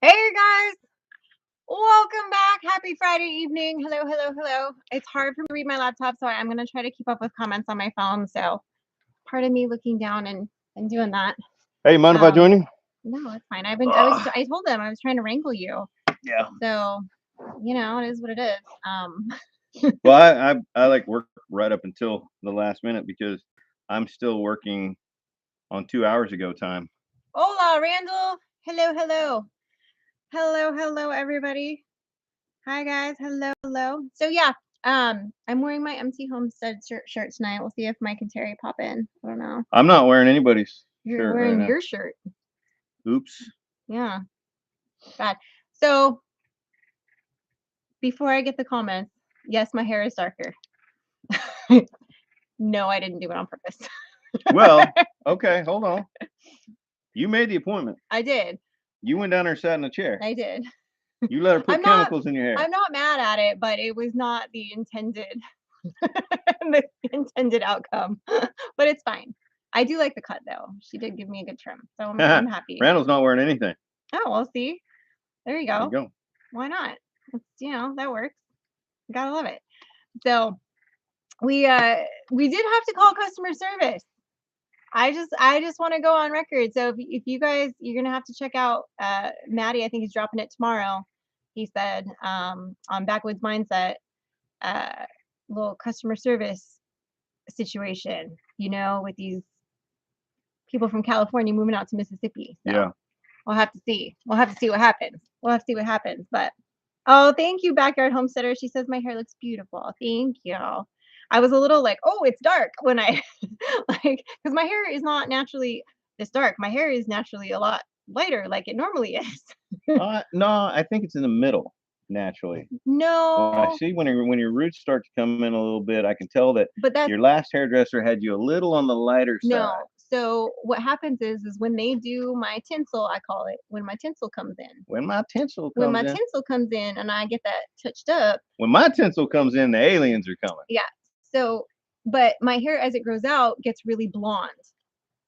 Hey guys, welcome back. Happy Friday evening. Hello, hello, hello. It's hard for me to read my laptop, so I'm gonna try to keep up with comments on my phone. So pardon me looking down and doing that. Hey, mind if I join you? No, it's fine. I told them I was trying to wrangle you. Yeah. So it is what it is. Well, I like work right up until the last minute because I'm still working on 2 hours ago time. Hola, Randall. Hello, hello. Hello, hello, everybody. Hi guys. Hello, hello. So yeah, I'm wearing my empty homestead shirt tonight. We'll see if Mike and Terry pop in. I don't know. I'm not wearing anybody's You're shirt right wearing now. your shirt. Oops. Yeah. Bad. So before I get the comments, yes, my hair is darker. No, I didn't do it on purpose. Well, okay, hold on. You made the appointment. I did. You went down there and sat in a chair. I did. You let her put chemicals in your hair. I'm not mad at it, but it was not the intended outcome. But it's fine. I do like the cut though. She did give me a good trim, so I'm happy. Randall's not wearing anything. Oh, well, see, there you go. There you go. Why not? It's, that works. Gotta love it. So we did have to call customer service. I just want to go on record. So if you guys, you're gonna have to check out Maddie. I think he's dropping it tomorrow. He said on Backwoods Mindset, little customer service situation. With these people from California moving out to Mississippi. So Yeah. We'll have to see. We'll have to see what happens. But oh, thank you, Backyard Homesteader. She says my hair looks beautiful. Thank you. I was a little like, oh, it's dark when I because my hair is not naturally this dark. My hair is naturally a lot lighter, like it normally is. No, I think it's in the middle naturally. No. I see when your roots start to come in a little bit, I can tell that But your last hairdresser had you a little on the lighter side. No. So what happens is when they do my tinsel, I call it, when my tinsel comes in. When my tinsel comes in and I get that touched up. When my tinsel comes in, the aliens are coming. Yeah. So, but my hair as it grows out gets really blonde.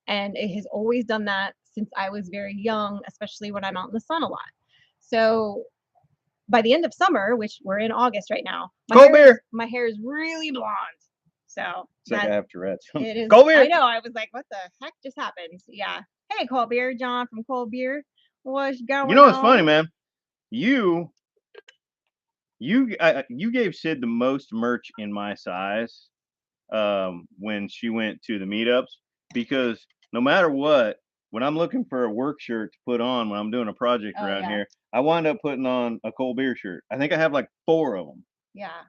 And it has always done that since I was very young, especially when I'm out in the sun a lot. So by the end of summer, which we're in August right now, my hair is really blonde. So it's like I have Tourette's. It is. Cold beer. I know. I was like, what the heck just happened? Yeah. Hey, Cold Beer, John from Cold Beer. What's going on? You know what's funny, man? You gave Sid the most merch in my size when she went to the meetups, because no matter what, when I'm looking for a work shirt to put on when I'm doing a project around here, I wind up putting on a Cold Beer shirt. I think I have like 4 of them. Yeah.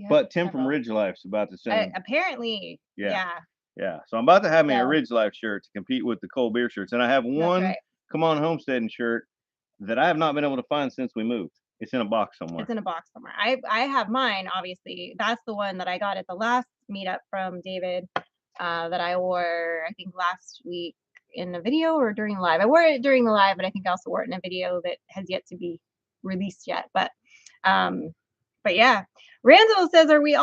But Tim from Ridge Life's about to send. Apparently. Yeah. So I'm about to have me a Ridge Life shirt to compete with the Cold Beer shirts, and I have one Come On Homesteading shirt that I have not been able to find since we moved. It's in a box somewhere. I have mine, obviously. That's the one that I got at the last meetup from David that I wore, I think, last week in a video or during the live. I wore it during the live, but I think I also wore it in a video that has yet to be released yet. But yeah. Randall says, are we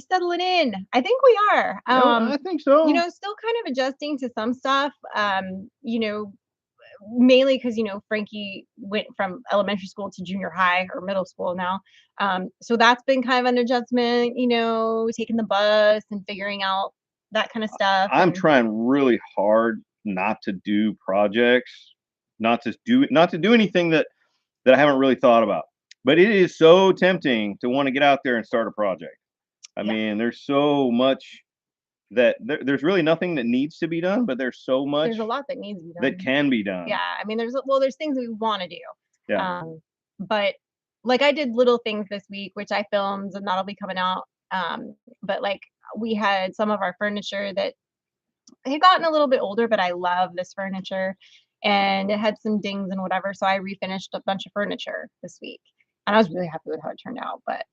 settling in? I think we are. I think so. Still kind of adjusting to some stuff. Mainly because Frankie went from elementary school to junior high or middle school now, so that's been kind of an adjustment, taking the bus and figuring out that kind of stuff. I'm trying really hard not to do projects, not to do anything that I haven't really thought about, but it is so tempting to want to get out there and start a project. I mean, there's so much that there's really nothing that needs to be done, but there's so much. There's a lot that needs to be done. That can be done. Yeah, I mean, there's things we want to do. Yeah. But like I did little things this week, which I filmed, and that'll be coming out. But like we had some of our furniture that had gotten a little bit older, but I love this furniture, and it had some dings and whatever. So I refinished a bunch of furniture this week, and I was really happy with how it turned out. But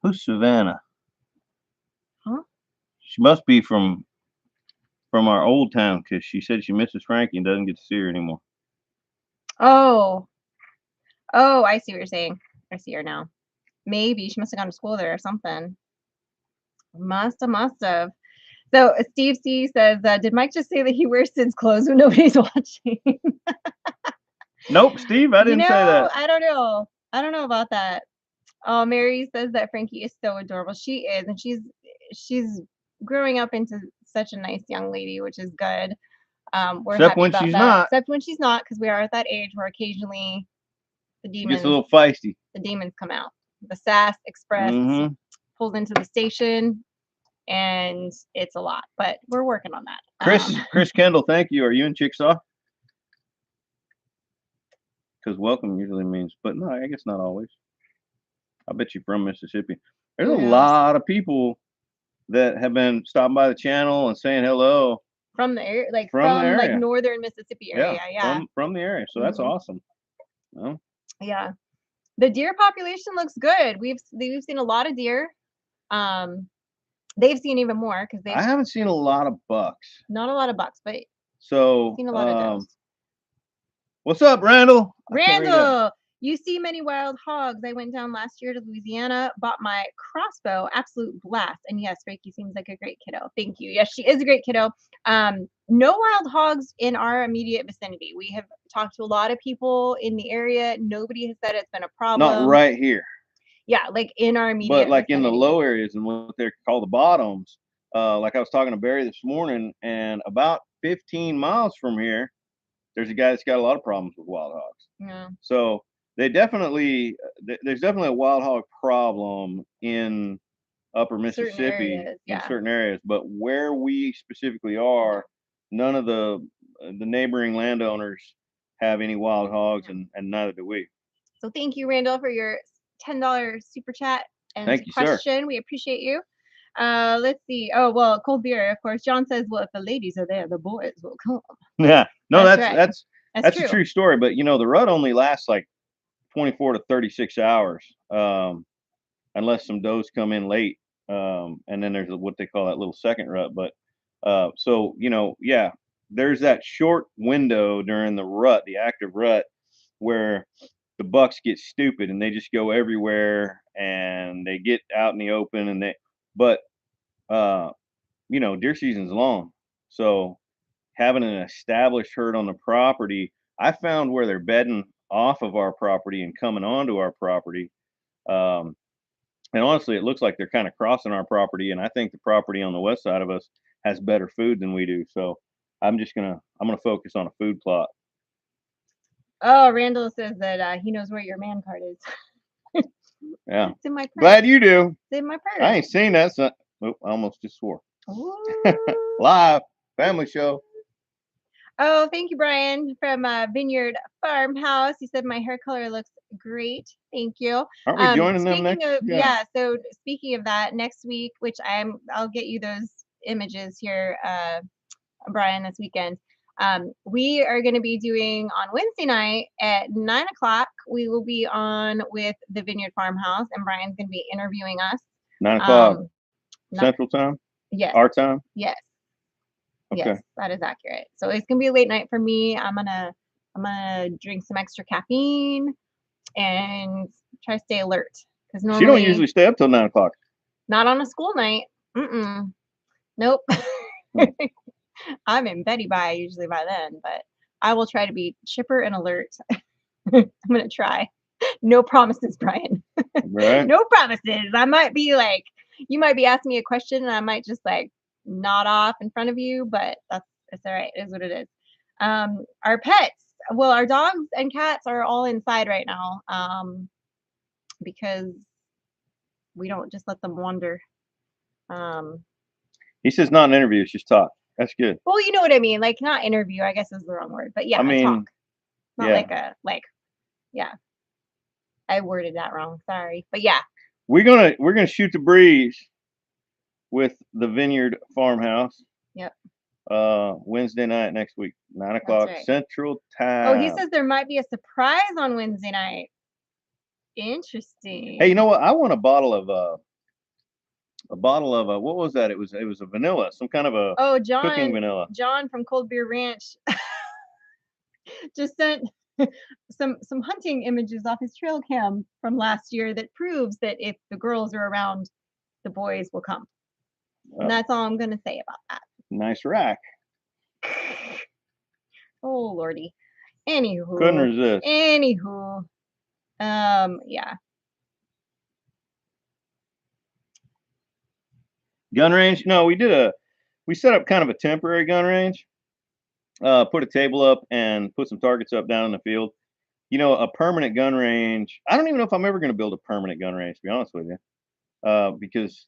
who's Savannah? Huh? She must be from our old town, because she said she misses Frankie and doesn't get to see her anymore. Oh, I see what you're saying. I see her now. Maybe she must have gone to school there or something. Must have. So Steve C says, did Mike just say that he wears Sid's clothes when nobody's watching? Nope, Steve, I didn't say that. I don't know. I don't know about that. Oh, Mary says that Frankie is so adorable. She is, and she's growing up into such a nice young lady, which is good. We're Except happy when about she's that. not. Except when she's not, because we are at that age where occasionally She gets a little feisty. the demons come out. The Sass Express pulls into the station, and it's a lot, but we're working on that. Chris Kendall, thank you. Are you in Chickasaw? Because welcome usually means, but no, I guess not always. I bet you're from Mississippi. There's a lot of people that have been stopping by the channel and saying hello from the area, like from the area. Like northern Mississippi area. Yeah. From the area. So that's awesome. Well, yeah. The deer population looks good. We've seen a lot of deer. They've seen even more because I haven't seen a lot of bucks. Not a lot of bucks, but so seen a lot of does. What's up, Randall? Randall, you see many wild hogs. I went down last year to Louisiana, bought my crossbow, absolute blast. And yes, Reiki seems like a great kiddo. Thank you. Yes, she is a great kiddo. No wild hogs in our immediate vicinity. We have talked to a lot of people in the area. Nobody has said it's been a problem. Not right here. Yeah, like in our immediate but like vicinity. In the low areas and what they call the bottoms. Like I was talking to Barry this morning, and about 15 miles from here, there's a guy that's got a lot of problems with wild hogs. Yeah. So there's definitely a wild hog problem in upper Mississippi in certain areas, but where we specifically are, none of the neighboring landowners have any wild hogs, and neither do we. So thank you, Randall, for your $10 super chat and thank you, question. Sir. We appreciate you. Let's see. Oh, well, cold beer, of course. John says, well, if the ladies are there, the boys will come. Yeah. No, that's right. a true story. But you know, the rut only lasts like 24 to 36 hours, unless some does come in late. And then there's what they call that little second rut. But so, you know, yeah, there's that short window during the rut, the active rut, where the bucks get stupid and they just go everywhere and they get out in the open but you know, deer season's long. So having an established herd on the property, I found where they're bedding off of our property and coming onto our property. And honestly, it looks like they're kind of crossing our property. And I think the property on the west side of us has better food than we do. So I'm gonna focus on a food plot. Oh, Randall says that he knows where your man card is. Yeah. It's in my purse. Glad you do. It's in my purse. I ain't seen that. So, I almost just swore. Live family show. Oh, thank you, Brian from Vineyard Farmhouse. He said my hair color looks great. Thank you. Aren't we joining them next? Yeah. So speaking of that, next week, which I'll get you those images here, Brian, this weekend. We are going to be doing on Wednesday night at 9:00. We will be on with the Vineyard Farmhouse, and Brian's going to be interviewing us. 9:00 Central Time. Yes. Our time. Yes. Okay. Yes, that is accurate. So it's gonna be a late night for me. I'm gonna drink some extra caffeine and try to stay alert because normally she don't usually stay up till 9:00. Not on a school night. Nope. I'm in Betty by usually by then, but I will try to be chipper and alert. I'm gonna try. No promises, Brian. Right. No promises. I might be like, you might be asking me a question and I might just like nod off in front of you, but it's all right. It is what it is. Our pets, well, our dogs and cats are all inside right now, because we don't just let them wander. He says not an interview, it's just talk. That's good. Well, you know what I mean, like not interview, I guess is the wrong word, but yeah, I mean, talk. Not yeah. I worded that wrong, sorry, but yeah. We're gonna shoot the breeze with the Vineyard Farmhouse. Yep. Wednesday night next week, 9:00 right. Central Time. Oh, he says there might be a surprise on Wednesday night. Interesting. Hey, you know what? I want a bottle of what was that? It was a vanilla, some kind of a cooking vanilla. John from Cold Beer Ranch just sent some hunting images off his trail cam from last year that proves that if the girls are around, the boys will come. And that's all I'm going to say about that. Nice rack. Oh, Lordy. Couldn't resist. Anywho. Yeah. Gun range? No, we set up kind of a temporary gun range. Put a table up and put some targets up down in the field. You know, a permanent gun range. I don't even know if I'm ever going to build a permanent gun range, to be honest with you. Because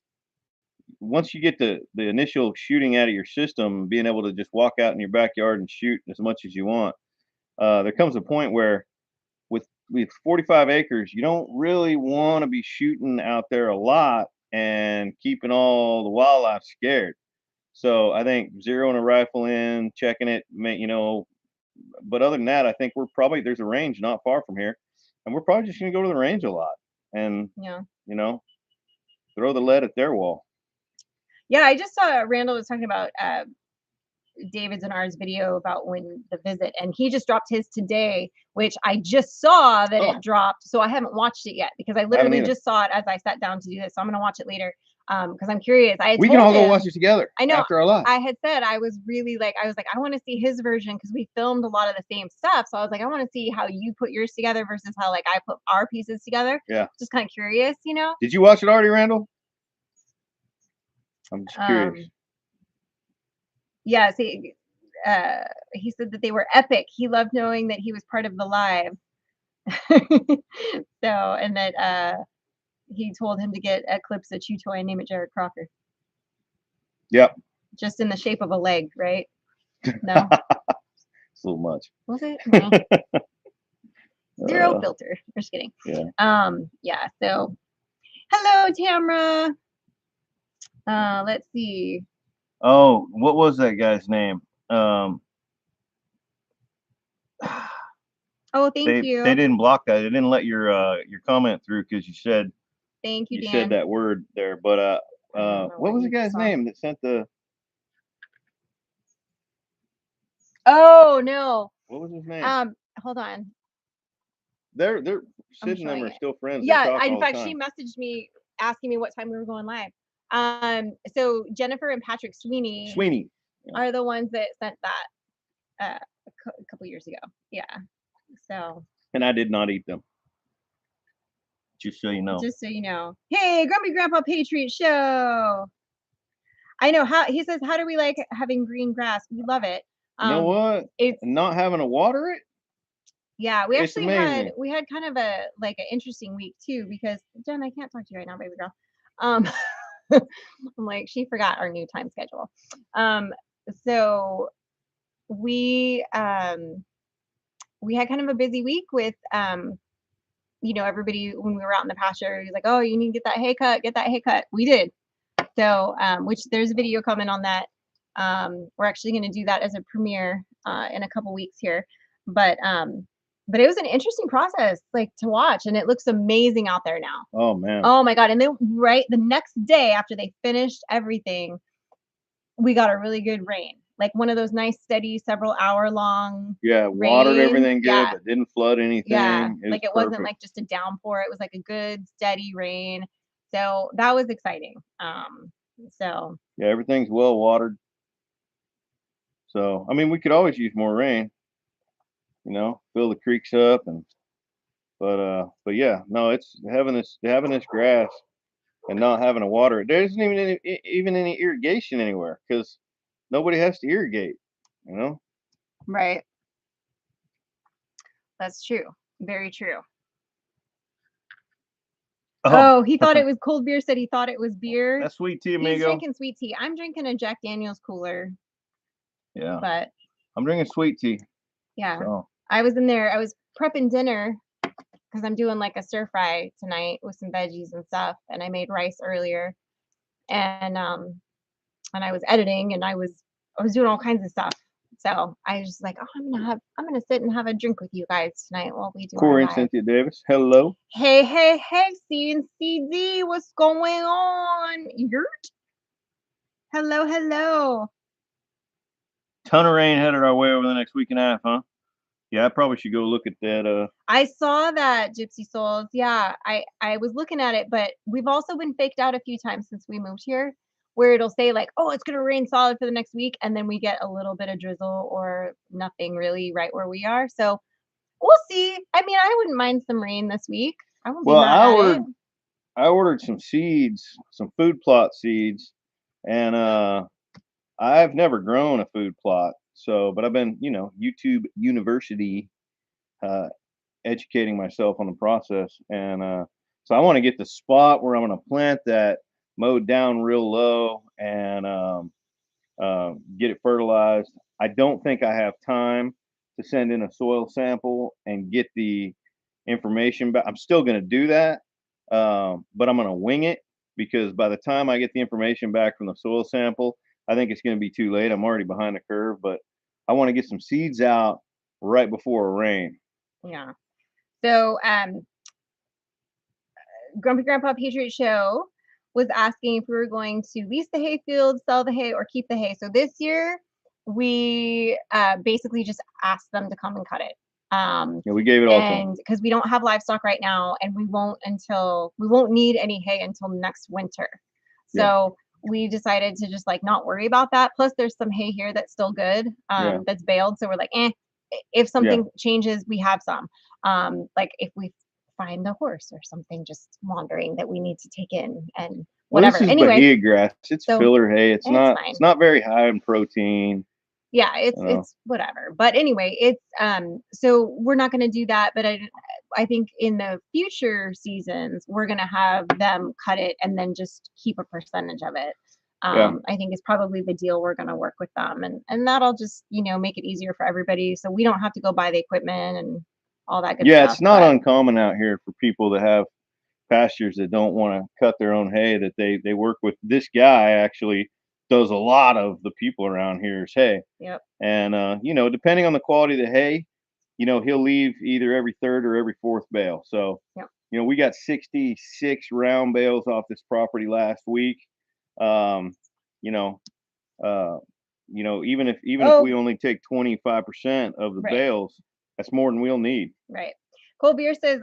once you get the initial shooting out of your system, being able to just walk out in your backyard and shoot as much as you want, there comes a point where with 45 acres, you don't really want to be shooting out there a lot and keeping all the wildlife scared. So I think zeroing a rifle in, checking it, you know. But other than that, I think there's a range not far from here, and we're probably just gonna go to the range a lot and Yeah. you know throw the lead at their wall. Yeah, I just saw Randall was talking about David's and ours video about when the visit, and he just dropped his today, which I just saw that it dropped. So I haven't watched it yet because I literally just saw it as I sat down to do this. So I'm gonna watch it later because I'm curious. We can all go watch it together. I know. After our live. I had said I was like, I want to see his version because we filmed a lot of the same stuff. So I was like, I want to see how you put yours together versus how like I put our pieces together. Yeah. Just kind of curious, you know. Did you watch it already, Randall? I'm just curious. Yeah, see, he said that they were epic. He loved knowing that he was part of the live. So, and that he told him to get Eclipse a chew toy and name it Jared Crocker. Yep. Just in the shape of a leg, right? No. It's a little much. Was it? No. Zero filter. Just kidding. Yeah. Yeah. So, hello, Tamra. Let's see. Oh, what was that guy's name? Oh, thank you. They didn't block that. They didn't let your comment through because you said thank you, Dan. said that word there. But what was the guy's name that sent the? Oh no. What was his name? Hold on. They're Sid and them are still friends. Yeah, in fact, she messaged me asking me what time we were going live. So Jennifer and Patrick Sweeney are the ones that sent that a couple years ago. Yeah. So. And I did not eat them. Just so you know. Just so you know. Hey, Grumpy Grandpa Patriot Show. I know how he says. How do we like having green grass? We love it. You know what? It's not having to water it. Yeah, we actually had kind of an interesting week too because Jen, I can't talk to you right now, baby girl. I'm like, she forgot our new time schedule. So we had kind of a busy week with you know, everybody when we were out in the pasture, he's like, oh, you need to get that haircut. We did. So which there's a video coming on that. We're actually going to do that as a premiere in a couple weeks here. But it was an interesting process, like to watch, and it looks amazing out there now. Oh man! Oh my god! And then the next day after they finished everything, we got a really good rain, like one of those nice, steady, several hour long. Yeah, watered everything good, but didn't flood anything. Yeah, it wasn't like just a downpour. It was like a good, steady rain. So that was exciting. So yeah, everything's well watered. So I mean, we could always use more rain. You know, fill the creeks up, but yeah, no, it's having this grass and not having to water it. There isn't even any irrigation anywhere because nobody has to irrigate. You know, right? That's true. Very true. Oh, he thought it was cold beer. Said he thought it was beer. That's sweet tea, amigo. He's drinking sweet tea. I'm drinking a Jack Daniel's cooler. Yeah, but I'm drinking sweet tea. Yeah. So. I was in there. I was prepping dinner because I'm doing like a stir fry tonight with some veggies and stuff. And I made rice earlier, and I was editing and I was doing all kinds of stuff. So I was just like, oh, I'm gonna sit and have a drink with you guys tonight while we do. Corey and Cynthia Davis. Hello. Hey, CNCD, what's going on? Yurt. Hello. Ton of rain headed our way over the next week and a half, huh? Yeah, I probably should go look at that. I saw that, Gypsy Souls. Yeah, I was looking at it, but we've also been faked out a few times since we moved here. where it'll say like, oh, it's gonna rain solid for the next week, and then we get a little bit of drizzle or nothing really right where we are. So we'll see. I mean, I wouldn't mind some rain this week. I won't be Well, mad at it. I ordered some seeds, some food plot seeds, and I've never grown a food plot. So, but I've been, YouTube University, uh, educating myself on the process, and so I want to get the spot where I'm going to plant that mowed down real low and get it fertilized. I don't think I have time to send in a soil sample and get the information, but I'm still going to do that. But I'm going to wing it because by the time I get the information back from the soil sample, I think it's going to be too late. I'm already behind the curve, but I want to get some seeds out right before a rain. Yeah. So, Grumpy Grandpa Patriot Show was asking if we were going to lease the hay field, sell the hay, or keep the hay. So this year, we basically just asked them to come and cut it. Yeah, we gave it all to them. And because we don't have livestock right now, and we won't need any hay until next winter. So we decided to just like not worry about that. Plus, there's some hay here that's still good, that's baled. So we're like, if something changes, we have some. Like if we find a horse or something just wandering that we need to take in and whatever. Well, this is anyway, Bahia grass. It's filler hay. It's not very high in protein. Yeah, it's whatever. But anyway, it's so we're not going to do that, but I think in the future seasons we're going to have them cut it and then just keep a percentage of it. I think is probably the deal we're going to work with them, and that'll just make it easier for everybody, so we don't have to go buy the equipment and all that good stuff. Yeah, it's not uncommon out here for people that have pastures that don't want to cut their own hay, that they work with. This guy actually does a lot of the people around here's hay. Yep. And depending on the quality of the hay, he'll leave either every third or every fourth bale. So we got 66 round bales off this property last week. Even if we only take 25% of the bales, that's more than we'll need. Right. Cole Beer says,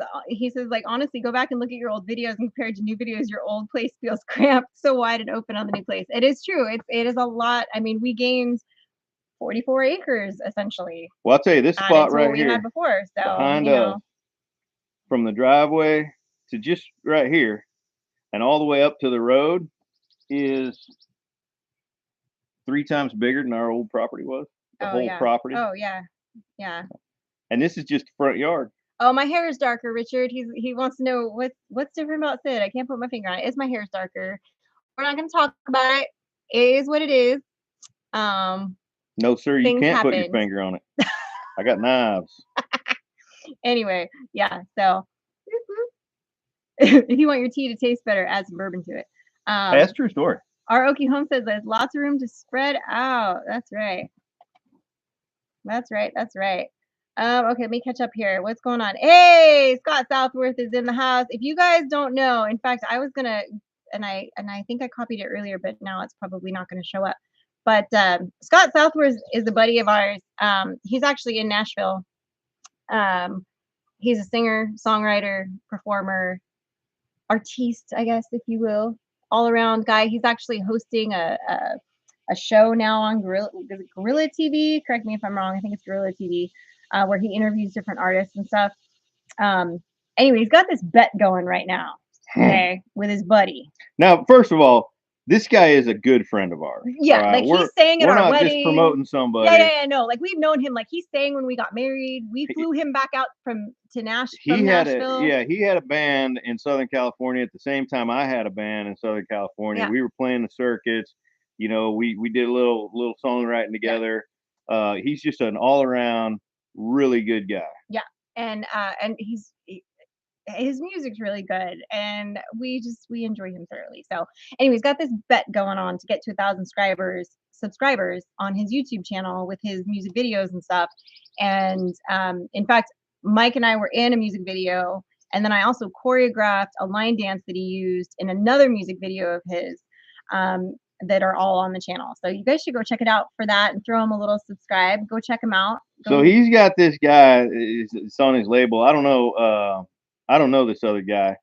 like, honestly, go back and look at your old videos, and compared to new videos, your old place feels cramped, so wide and open on the new place. It is true. It is a lot. I mean, we gained 44 acres essentially. Well, I'll tell you, this spot right here, we had before, so behind from the driveway to just right here and all the way up to the road is 3 times bigger than our old property was. The whole property. Oh yeah. Yeah. And this is just the front yard. Oh, my hair is darker, Richard. He wants to know what's different about Sid. I can't put my finger on it. It's my hair is darker. We're not going to talk about it. It is what it is. No, sir, you can't put your finger on it. I got knives. Anyway, yeah. So if you want your tea to taste better, add some bourbon to it. Hey, that's a true story. Our Okie Home says there's lots of room to spread out. That's right. That's right. That's right. Okay, let me catch up here. What's going on? Hey, Scott Southworth is in the house. If you guys don't know, in fact, I was gonna, and I think I copied it earlier, but now it's probably not going to show up. But Scott Southworth is a buddy of ours. He's actually in Nashville. He's a singer, songwriter, performer, artiste, I guess, if you will, all around guy. He's actually hosting a show now on Gorilla TV. Correct me if I'm wrong. I think it's Gorilla TV. Where he interviews different artists and stuff. Anyway, he's got this bet going right now, okay, with his buddy. Now, first of all, this guy is a good friend of ours. Yeah, like he's staying at our wedding. We're not just promoting somebody. Yeah, no. Like we've known him. Like he's staying when we got married. We flew him back out to Nashville. He had a band in Southern California at the same time I had a band in Southern California. Yeah. We were playing the circuits. We did a little songwriting together. Yeah. He's just an all around really good guy. Yeah, and his music's really good, and we enjoy him thoroughly. So anyway, he's got this bet going on to get to 1,000 subscribers on his YouTube channel with his music videos and stuff. And in fact, Mike and I were in a music video, and then I also choreographed a line dance that he used in another music video of his. That are all on the channel. So you guys should go check it out for that and throw him a little subscribe. Go check him out. So he's got this guy, it's on his label. I don't know this other guy,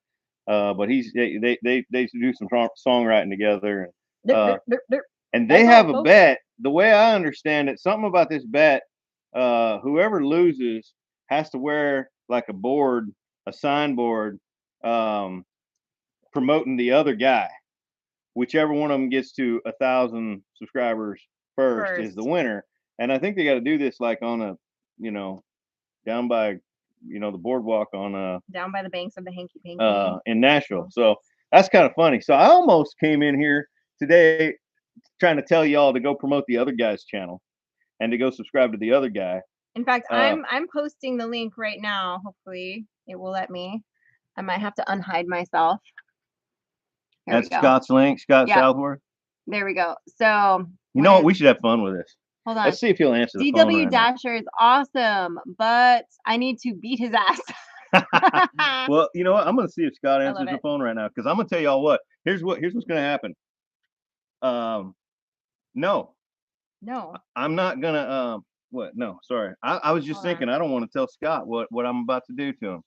but they do some songwriting together. And they have a bet. The way I understand it, something about this bet, whoever loses has to wear like a signboard, promoting the other guy. Whichever one of them gets to 1,000 subscribers first is the winner. And I think they got to do this like on a, down by, the boardwalk on down by the banks of the Hanky Panky in Nashville. So that's kind of funny. So I almost came in here today trying to tell y'all to go promote the other guy's channel and to go subscribe to the other guy. In fact, I'm posting the link right now. Hopefully it will let me. I might have to unhide myself. That's Scott's link, Scott Southworth. There we go. So you know what? We should have fun with this. Hold on. Let's see if he'll answer the phone DW right Dasher is awesome, but I need to beat his ass. Well, you know what? I'm gonna see if Scott answers the phone right now, because I'm gonna tell y'all what. Here's what's gonna happen. No, I'm not gonna. What? No, sorry. I was just thinking. I don't want to tell Scott what I'm about to do to him.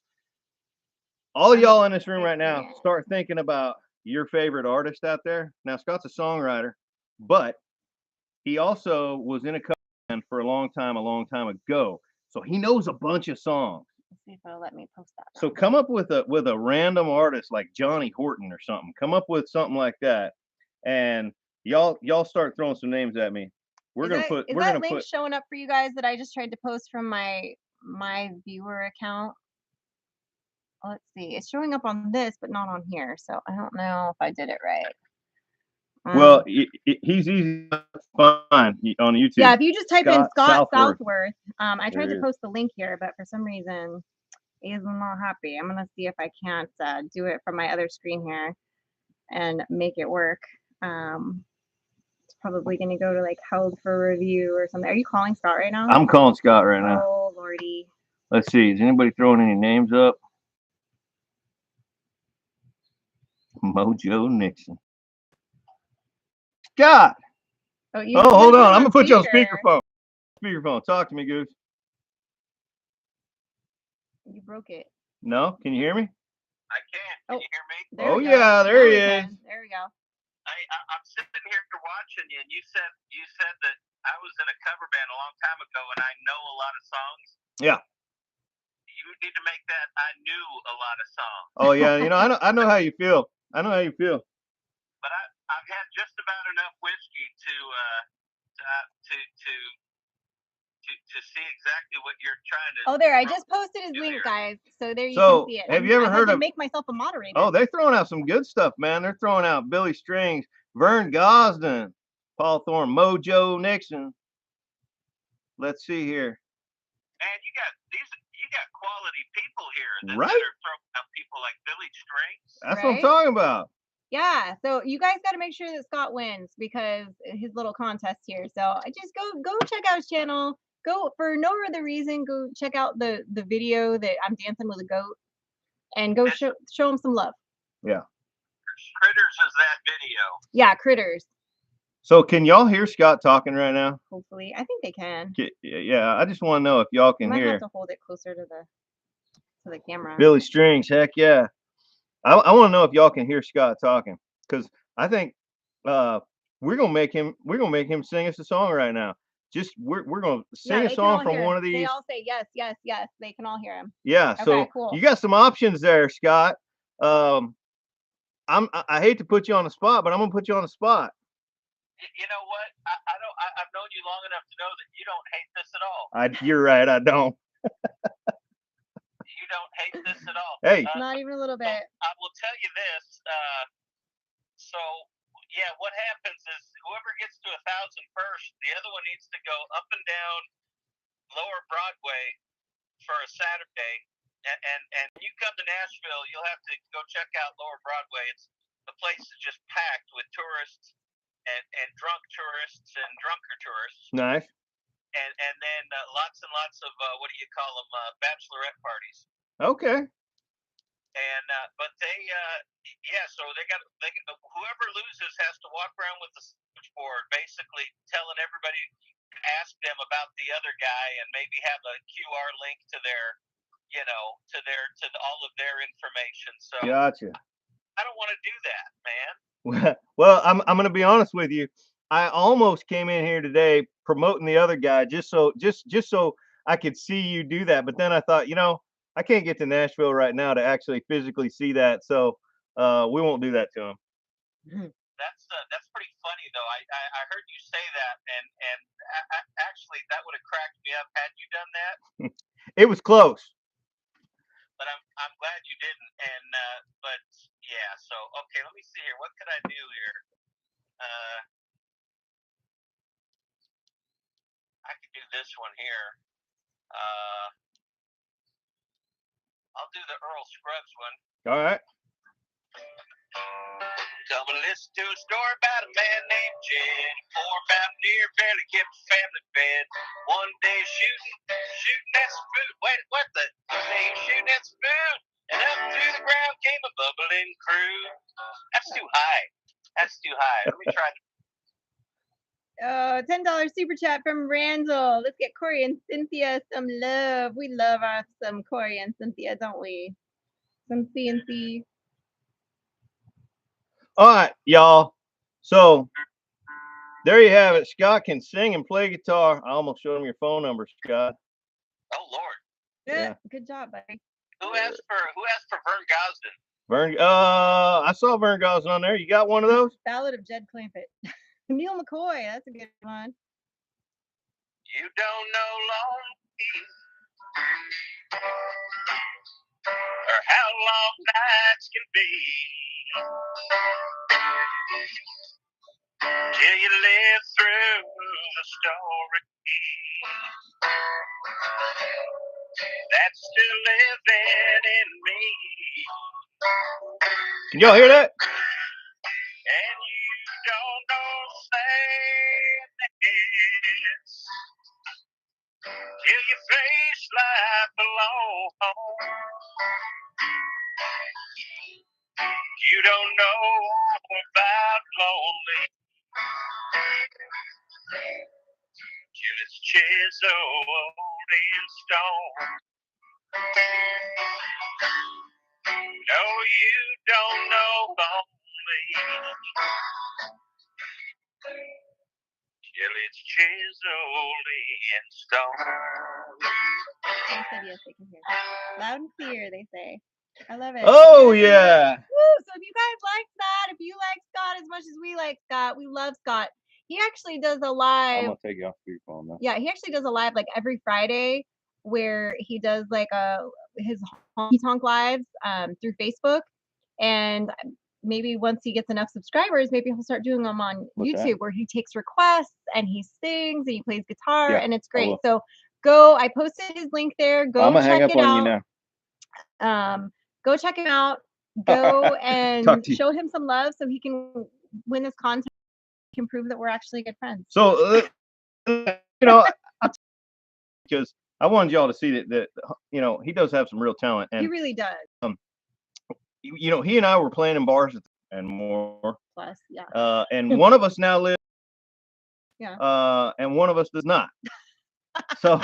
All of y'all in this room right now, start thinking about your favorite artist out there. Now, Scott's a songwriter, but he also was in a cover band for a long time ago. So he knows a bunch of songs. Let's see if it'll let me post that. So come up with a random artist like Johnny Horton or something. Come up with something like that, and y'all start throwing some names at me. Is that link showing up for you guys that I just tried to post from my viewer account? Let's see. It's showing up on this, but not on here. So I don't know if I did it right. Well, he's easy to find on YouTube. Yeah, if you just type in Scott Southworth, I tried to post the link here, but for some reason, he is not happy. I'm gonna see if I can't do it from my other screen here and make it work. It's probably gonna go to like held for review or something. Are you calling Scott right now? I'm calling Scott right now. Oh lordy. Let's see. Is anybody throwing any names up? Mojo Nixon. Scott. Oh, hold on. I'm gonna put you on speakerphone. Speakerphone. Talk to me, Goose. You broke it. No? Can you hear me? I can. Can you hear me? Oh yeah, there he is. There we go. I'm sitting here watching you, and you said that I was in a cover band a long time ago, and I know a lot of songs. Yeah. You need to make that I knew a lot of songs. Oh yeah, I know how you feel. I know how you feel. But I've had just about enough whiskey to see exactly what you're trying to. Oh, there! I just posted his link, guys. So there you can see it. Have you ever heard of? Make myself a moderator. Oh, they're throwing out some good stuff, man. They're throwing out Billy Strings, Vern Gosden, Paul Thorne, Mojo Nixon. Let's see here. Man, you got quality people here that right? are throwing out people like Billy Strings. That's what I'm talking about. Yeah, so you guys got to make sure that Scott wins because his little contest here. So I just go check out his channel. Go for no other reason. Go check out the video that I'm dancing with a goat, and go show him some love. Yeah. Critters is that video. Yeah, Critters. So can y'all hear Scott talking right now? Hopefully, I think they can. Yeah, I just want to know if y'all can hear. I might have to hold it closer to the camera. Billy Strings, heck yeah. I want to know if y'all can hear Scott talking, because I think we're gonna make him sing us a song right now. Just we're gonna sing a song from one of these. They all say yes, yes, yes. They can all hear him. Yeah. Okay, so cool. You got some options there, Scott. I hate to put you on the spot, but I'm gonna put you on the spot. You know what? I've known you long enough to know that you don't hate this at all. You're right. I don't. You don't hate this at all. Hey, not even a little bit. I will tell you this. So yeah, what happens is whoever gets to 1,000 first, the other one needs to go up and down Lower Broadway for a Saturday. And you come to Nashville, you'll have to go check out Lower Broadway. The place is just packed with tourists and drunk tourists and drunker tourists. Nice. And then lots and lots of what do you call them? Bachelorette parties. Okay. And but so whoever loses has to walk around with the switchboard, basically telling everybody, ask them about the other guy, and maybe have a QR link to their, all of their information. So gotcha. I don't want to do that, man. Well, I'm gonna be honest with you. I almost came in here today promoting the other guy just so I could see you do that. But then I thought, I can't get to Nashville right now to actually physically see that. So we won't do that to him. That's pretty funny though. I heard you say that, and actually that would have cracked me up had you done that. It was close. But I'm glad you didn't. And but yeah. So okay, let me see here. What could I do here? I could do this one here. I'll do the Earl Scruggs one. All right. Come and listen to a story about a man named Jed. Poor mountaineer barely kept his family fed. One day shooting at some food. Wait, what the? One day shooting at some food, and up through the ground came a bubbling crew. That's too high. That's too high. Let me try. $10 super chat from Randall. Let's get Corey and Cynthia some love. We love some Corey and Cynthia, don't we? Some CNC. All right, y'all. So there you have it. Scott can sing and play guitar. I almost showed him your phone number, Scott. Oh Lord. Yeah. Good job, buddy. Who asked for Vern Gosden? I saw Vern Gosden on there. You got one of those? Ballad of Jed Clampett. Neil McCoy, that's a good one. You don't know lonely or how long nights can be till you live through the story that's still living in me. Can y'all hear that? And you don't know sadness till you face life alone. You don't know about lonely till it's chiseled in stone. No, you don't know lonely till it's chiseled in stone. They said yes, they can hear. Loud and clear, they say. I love it. Oh yeah. Woo! So if you guys like that, if you like Scott as much as we like Scott, we love Scott. He actually does a live. I'm gonna take you off speakerphone now. Yeah, he actually does a live like every Friday where he does like his honky tonk lives through Facebook, and maybe once he gets enough subscribers, maybe he'll start doing them on YouTube where he takes requests and he sings and he plays guitar, and it's great. So I posted his link there. Go check it out. Go check him out. Go and show him some love so he can win this contest. He can prove that we're actually good friends. So because I wanted y'all to see that he does have some real talent, and he really does. He and I were playing in bars and more. Plus, yeah. And one of us now lives. Yeah. And one of us does not. So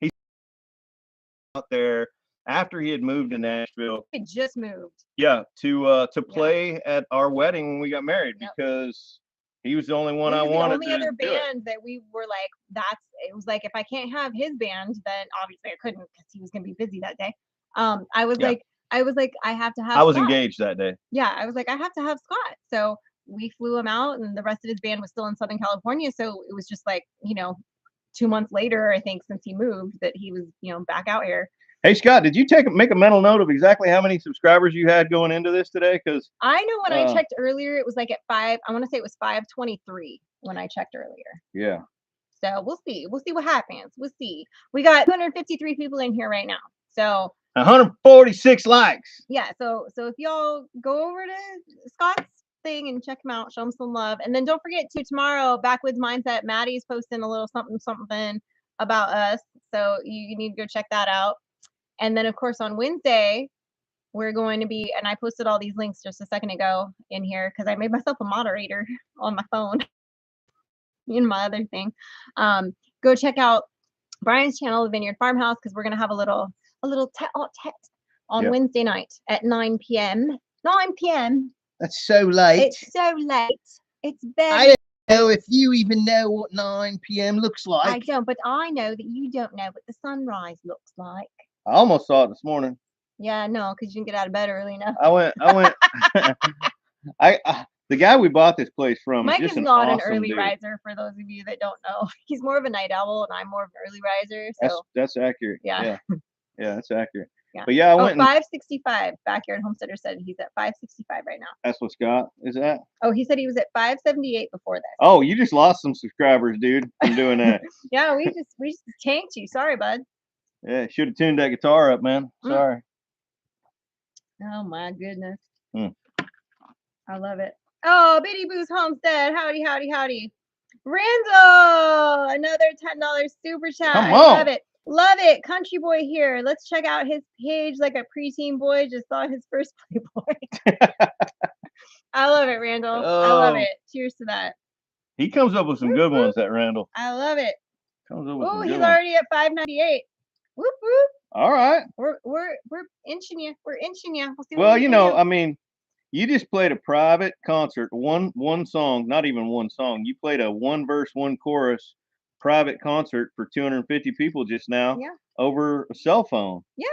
he's out there after he had moved to Nashville. He just moved. Yeah, to play at our wedding when we got married, because he was the only one I wanted. The only other band that we were like, it was like, if I can't have his band, then obviously I couldn't, because he was gonna be busy that day. I was like, I have to have. I was engaged that day. Yeah, I was like, I have to have Scott. So we flew him out, and the rest of his band was still in Southern California. So it was just like, 2 months later, I think, since he moved, that he was, back out here. Hey Scott, did you make a mental note of exactly how many subscribers you had going into this today? Because I know when I checked earlier, it was like at 5. I want to say it was 523 when I checked earlier. Yeah. So we'll see. We'll see what happens. We'll see. We got 253 people in here right now. So 146 likes. Yeah. So if y'all go over to Scott's thing and check him out, show him some love, and then don't forget to tomorrow, Backwoods Mindset, Maddie's posting a little something about us. So you need to go check that out. And then, of course, on Wednesday, we're going to be, and I posted all these links just a second ago in here because I made myself a moderator on my phone in my other thing. Go check out Brian's channel, The Vineyard Farmhouse, because we're going to have a little tete on Wednesday night at 9 p.m. 9 p.m. That's so late. It's so late. It's very. I don't know if you even know what 9 p.m. looks like. I don't, but I know that you don't know what the sunrise looks like. I almost saw it this morning. Yeah, no, because you didn't get out of bed early enough. I went. The guy we bought this place from Mike is just is not an awesome early dude. riser, for those of you that don't know. He's more of a night owl, and I'm more of an early riser. So That's accurate. yeah, Yeah, that's accurate. yeah. But yeah, I went. 565. Backyard Homesteader said he's at 565 right now. That's what Scott is at. Oh, he said he was at 578 before this. Oh, you just lost some subscribers, dude, from doing that. Yeah, we just tanked you. Sorry, bud. Yeah, should have tuned that guitar up, man. Sorry. Oh my goodness. Mm. I love it. Oh, Biddy Boo's Homestead. Howdy, howdy, howdy. Randall, another $10 super chat. Come I on. love it. Love it. Country boy here. Let's check out his page like a preteen boy. Just saw his first Playboy. I love it, Randall. I love it. Cheers to that. He comes up with some good ones, that Randall. I love it. Comes up with some Oh, good he's ones. already at 598. Whoop whoop. All right. We're inching you. We're inching you. We'll see what Well, we you can know, do. I mean, you just played a private concert, one song, not even one song. You played a one verse, one chorus private concert for 250 people just now over a cell phone. Yeah.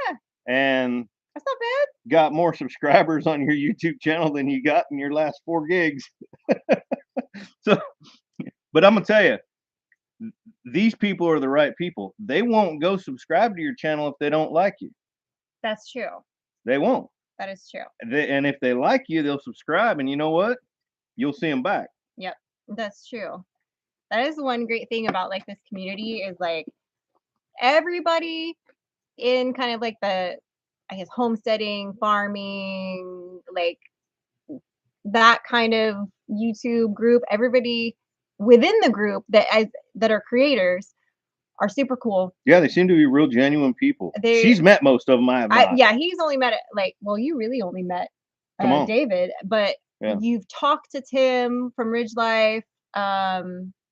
And that's not bad. Got more subscribers on your YouTube channel than you got in your last 4 gigs. So, but I'm gonna tell you, these people are the right people. They won't go subscribe to your channel if they don't like you. That's true. They won't. That is true. And if they like you, they'll subscribe, and you know what? You'll see them back. Yep, that's true. That is one great thing about like this community is like everybody in kind of like the, I guess, homesteading, farming, like that kind of YouTube group, everybody within the group that are creators are super cool. Yeah, they seem to be real genuine people. She's met most of them. I have not. Yeah, he's only met like, well, you really only met David, but you've talked to Tim from Ridge Life.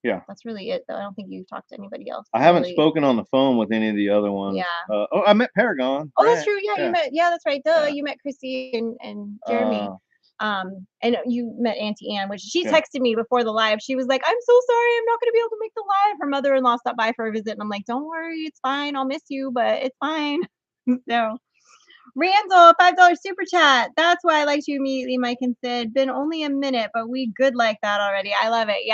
Yeah, that's really it though. I don't think you've talked to anybody else. I haven't spoken on the phone with any of the other ones. Yeah. I met Paragon. Oh, that's true. Yeah, you met. Yeah, that's right. Duh, you met Chrissy and Jeremy. And you met Auntie Ann, which she texted me before the live. She was like, "I'm so sorry, I'm not going to be able to make the live." Her mother-in-law stopped by for a visit, and I'm like, "Don't worry, it's fine. I'll miss you, but it's fine." So, Randall, $5 super chat. That's why I liked you immediately, Mike and Sid. Been only a minute, but we good like that already. I love it.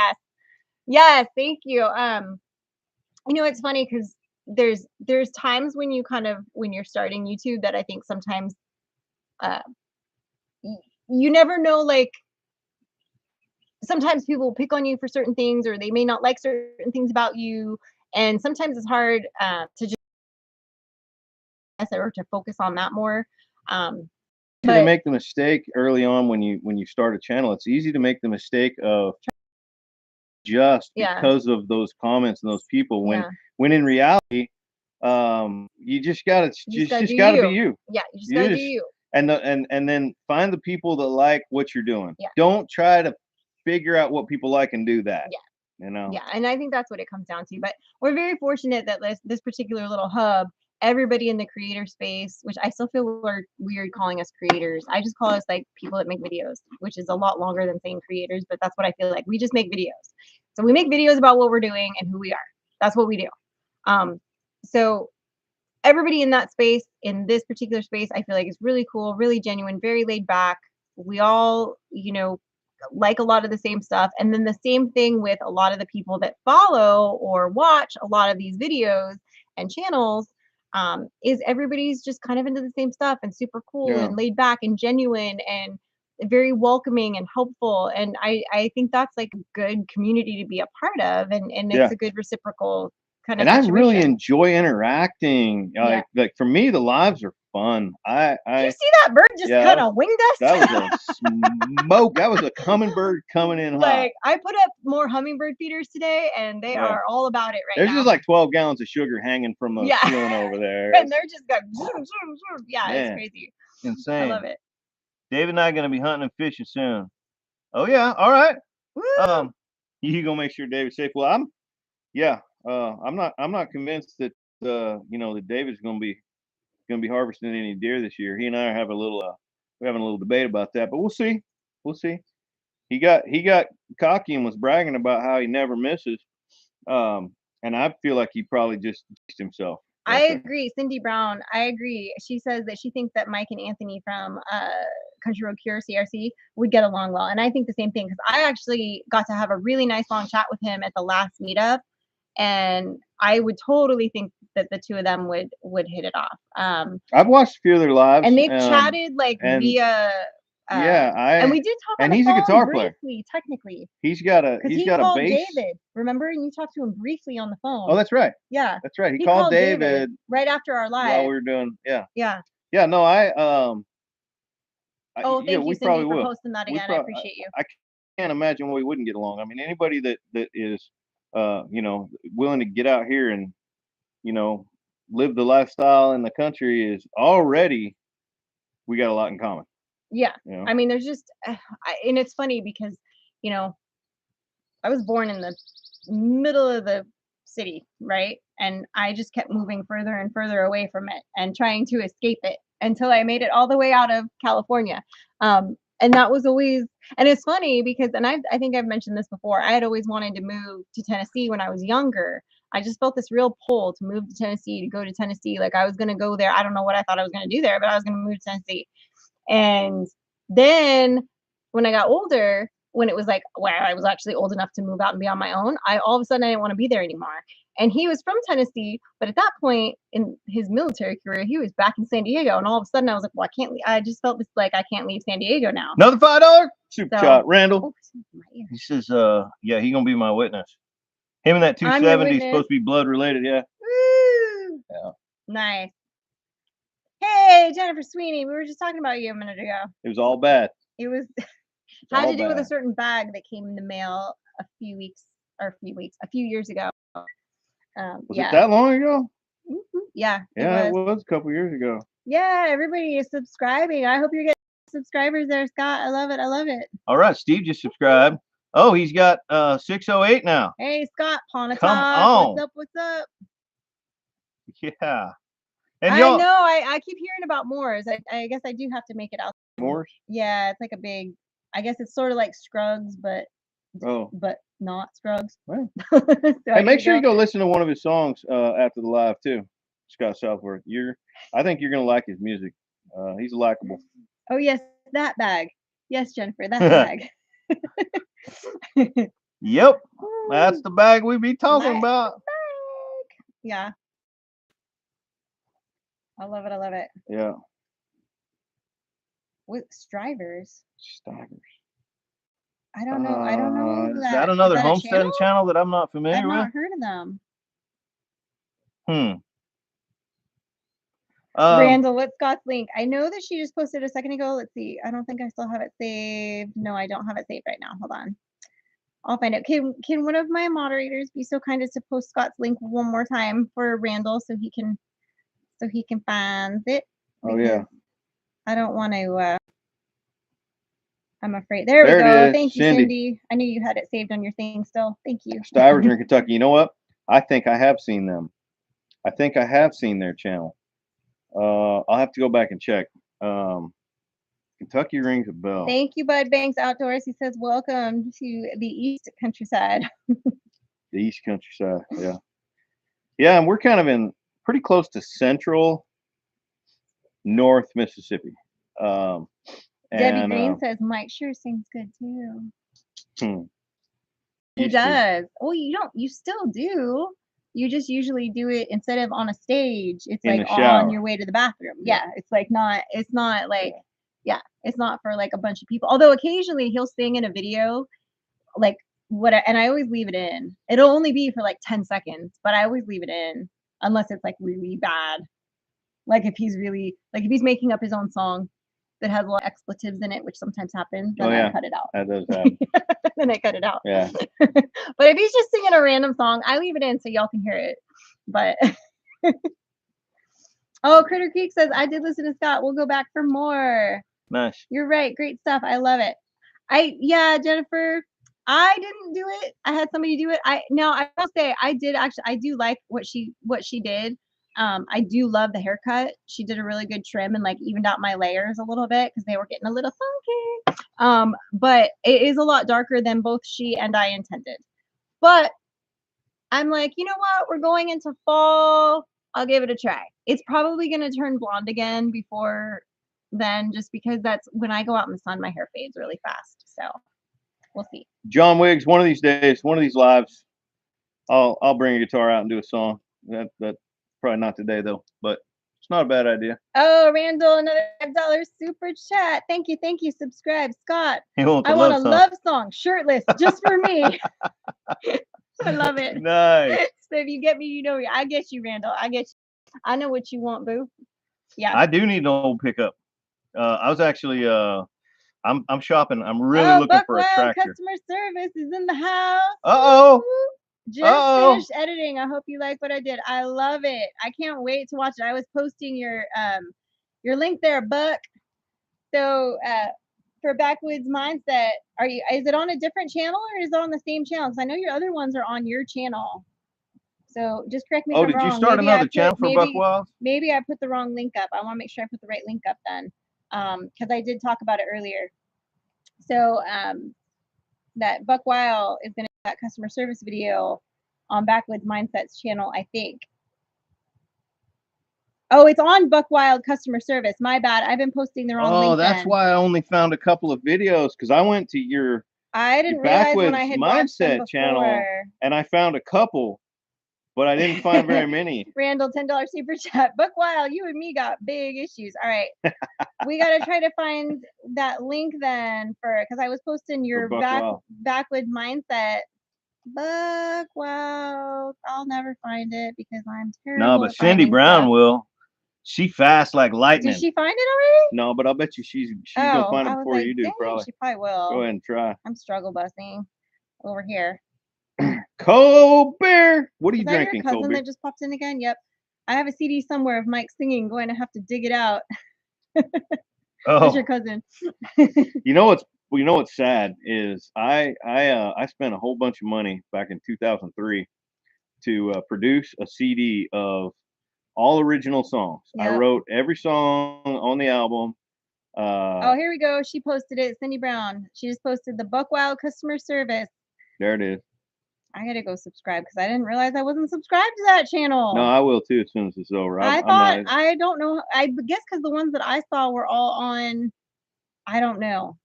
Yes, thank you. You know, it's funny because there's times when you're starting YouTube that I think sometimes you never know, like sometimes people pick on you for certain things or they may not like certain things about you, and sometimes it's hard to just or to focus on that more. To make the mistake early on when you start a channel, it's easy to make the mistake of just because of those comments and those people when in reality you just gotta be you. Yeah, you just gotta do you. And then find the people that like what you're doing. Don't try to figure out what people like and do that. You know. Yeah, and I think that's what it comes down to. But we're very fortunate that this particular little hub, everybody in the creator space, which I still feel weird calling us creators. I just call us like people that make videos, which is a lot longer than saying creators, but that's what I feel like. We just make videos. So we make videos about what we're doing and who we are. That's what we do. So everybody in that space, in this particular space, I feel like is really cool, really genuine, very laid back. We all, like a lot of the same stuff. And then the same thing with a lot of the people that follow or watch a lot of these videos and channels, is everybody's just kind of into the same stuff and super cool and laid back and genuine and very welcoming and helpful. And I think that's like a good community to be a part of. And it's a good reciprocal kind of situation. I really enjoy interacting. Like for me, the lives are fun. Did you see that bird just kind of winged us? That was a smoke. That was a hummingbird coming in hot. Like I put up more hummingbird feeders today, and they are all about it right now. There's just like 12 gallons of sugar hanging from the ceiling over there. And they're just going zoom, zoom, zoom. Yeah, it's crazy. Insane. I love it. David and I are going to be hunting and fishing soon. Oh yeah, all right. Woo! You gonna make sure David's safe? Well, I'm not convinced that that David's gonna be harvesting any deer this year. He and I are having a little debate about that, but we'll see. We'll see. He got cocky and was bragging about how he never misses. And I feel like he probably just jinxed himself. I agree. Cindy Brown, I agree. She says that she thinks that Mike and Anthony from Country Road Cure CRC would get along well. And I think the same thing, because I actually got to have a really nice long chat with him at the last meetup. And I would totally think that the two of them would hit it off. I've watched a few of their lives. And they've chatted like via and we did talk on the he's phone a guitar briefly, player. Technically. He's got a called bass. David, remember? And you talked to him briefly on the phone. Oh, that's right. Yeah. That's right. He called David right after our live. while we were doing Yeah. Yeah, no, thank you, Cindy, for posting that again. I appreciate you. I can't imagine we wouldn't get along. I mean, anybody that is willing to get out here and, live the lifestyle in the country is already, we got a lot in common. Yeah. I mean, there's just, and it's funny because, I was born in the middle of the city, right? And I just kept moving further and further away from it and trying to escape it until I made it all the way out of California. And that was always, and it's funny because, and I think I've mentioned this before, I had always wanted to move to Tennessee when I was younger. I just felt this real pull to move to Tennessee, to go to Tennessee. Like I was going to go there. I don't know what I thought I was going to do there, but I was going to move to Tennessee. And then when I got older, when it was like, where I was actually old enough to move out and be on my own, all of a sudden I didn't want to be there anymore. And he was from Tennessee, but at that point in his military career, he was back in San Diego. And all of a sudden I was like, well, I can't leave. I just felt this like I can't leave San Diego now. Another $5 super shot, Randall. He says, yeah, he's gonna be my witness. Him and that 270 is supposed to be blood related, yeah. Woo! Yeah. Nice. Hey, Jennifer Sweeney, we were just talking about you a minute ago. It was all bad. It was had to do with a certain bag that came in the mail a few years ago. Was it that long ago? Mm-hmm. Yeah. Yeah, it was a couple years ago. Yeah, everybody is subscribing. I hope you're getting subscribers there, Scott. I love it. I love it. All right, Steve just subscribed. Oh, he's got 608 now. Hey, Scott, Ponatop. Come on. What's up? What's up? Yeah. And I know. I keep hearing about Moors. I guess I do have to make it out. Moors? Yeah, it's like a big. I guess it's sort of like Scruggs, but not Scruggs. Right. So hey, make sure you go listen to one of his songs after the live too, Scott Southworth. I think you're gonna like his music. He's likable. Oh yes, that bag. Yes, Jennifer, that bag. Yep, that's the bag we be talking about. Bag. Yeah. I love it. I love it. Yeah. With Strivers. I don't know. Is that another homesteading channel that I'm not familiar with? I've not heard of them. Randall, what's Scott's link? I know that she just posted a second ago. Let's see. I don't think I still have it saved. No, I don't have it saved right now. Hold on. I'll find it. Can one of my moderators be so kind as to post Scott's link one more time for Randall so he can find it? Oh yeah. I don't want to. I'm afraid. There we go. Thank you, Cindy. I knew you had it saved on your thing still. Thank you. Stivers are in Kentucky. You know what? I think I have seen them. I think I have seen their channel. I'll have to go back and check. Kentucky rings a bell. Thank you, Bud Banks Outdoors. He says, welcome to the East Countryside. The East Countryside, yeah. Yeah, and we're kind of in pretty close to central North Mississippi. Debbie Green says, Mike sure sings good too. He does. Well, you still do. You just usually do it instead of on a stage. It's like on your way to the bathroom. Yeah. It's like it's not for like a bunch of people. Although occasionally he'll sing in a video, like and I always leave it in. It'll only be for like 10 seconds, but I always leave it in unless it's like really bad. Like if he's making up his own song that has a lot of expletives in it, which sometimes happens, then I cut it out. That does happen. Then I cut it out. Yeah. But if he's just singing a random song, I leave it in so y'all can hear it. But oh, Critter Creek says, I did listen to Scott. We'll go back for more. Nice. You're right. Great stuff. I love it. Jennifer, I didn't do it. I had somebody do it. I will say I do like what she did. I do love the haircut. She did a really good trim and like evened out my layers a little bit because they were getting a little funky. But it is a lot darker than both she and I intended. But I'm like, you know what? We're going into fall. I'll give it a try. It's probably going to turn blonde again before then, just because that's when I go out in the sun, my hair fades really fast. So we'll see. John Wiggs, one of these days, one of these lives, I'll bring a guitar out and do a song. That probably not today though, but it's not a bad idea. Oh, Randall, another $5 super chat. Thank you. Subscribe, Scott. I want a love song, shirtless, just for me. I love it. Nice. So if you get me, you know me. I get you, Randall. I get you. I know what you want, boo. Yeah. I do need an old pickup. I was actually I'm shopping. I'm really looking for a tractor. Customer service is in the house. Uh-oh. Just finished editing. I hope you like what I did. I love it. I can't wait to watch it. I was posting your link there, Buck. So for Backwoods Mindset, is it on a different channel or is it on the same channel? Because I know your other ones are on your channel. So just correct me if I'm wrong. Did you start another channel for Buckwild? Maybe I put the wrong link up. I want to make sure I put the right link up then. Because I did talk about it earlier. So that Buckwild is going to do that customer service video on Backwoods Mindset's channel, I think. Oh, it's on Buckwild customer service. My bad. I've been posting the wrong link. Oh, that's why I only found a couple of videos, because I went to your Backwoods Mindset channel and I found a couple, but I didn't find very many. Randall, $10 super chat. Buckwild, you and me got big issues. All right. We got to try to find that link then because I was posting your Backwoods Mindset. Buckwild. I'll never find it because I'm terrible. No, but Cindy Brown will. She fast like lightning. Did she find it already? No, but I'll bet you she's gonna find it before you do. Probably. She probably will. Go ahead and try. I'm struggle busing over here. Cold beer. What are you drinking? Your cousin that just popped in again? Yep. I have a CD somewhere of Mike singing. Going to have to dig it out. Who's your cousin? You know what's sad is I spent a whole bunch of money back in 2003 to produce a CD of all original songs. Yep. I wrote every song on the album. Here we go. She posted it. Cindy Brown. She just posted the Buckwild customer service. There it is. I gotta go subscribe because I didn't realize I wasn't subscribed to that channel. No, I will too as soon as it's over. I don't know. I guess because the ones that I saw were all on. I don't know.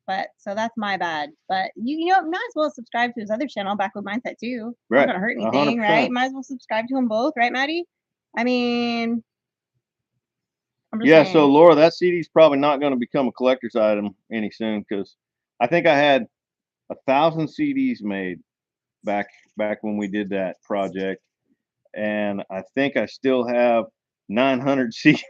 But so that's my bad. But you know, might as well subscribe to his other channel, Backwoods Mindset too. Right. Not gonna hurt anything, 100%. Right? Might as well subscribe to them both, right, Maddie? I mean, I'm just saying. So Laura, that CD's probably not going to become a collector's item any soon because I think I had 1,000 CDs made back when we did that project, and I think I still have 900 CDs.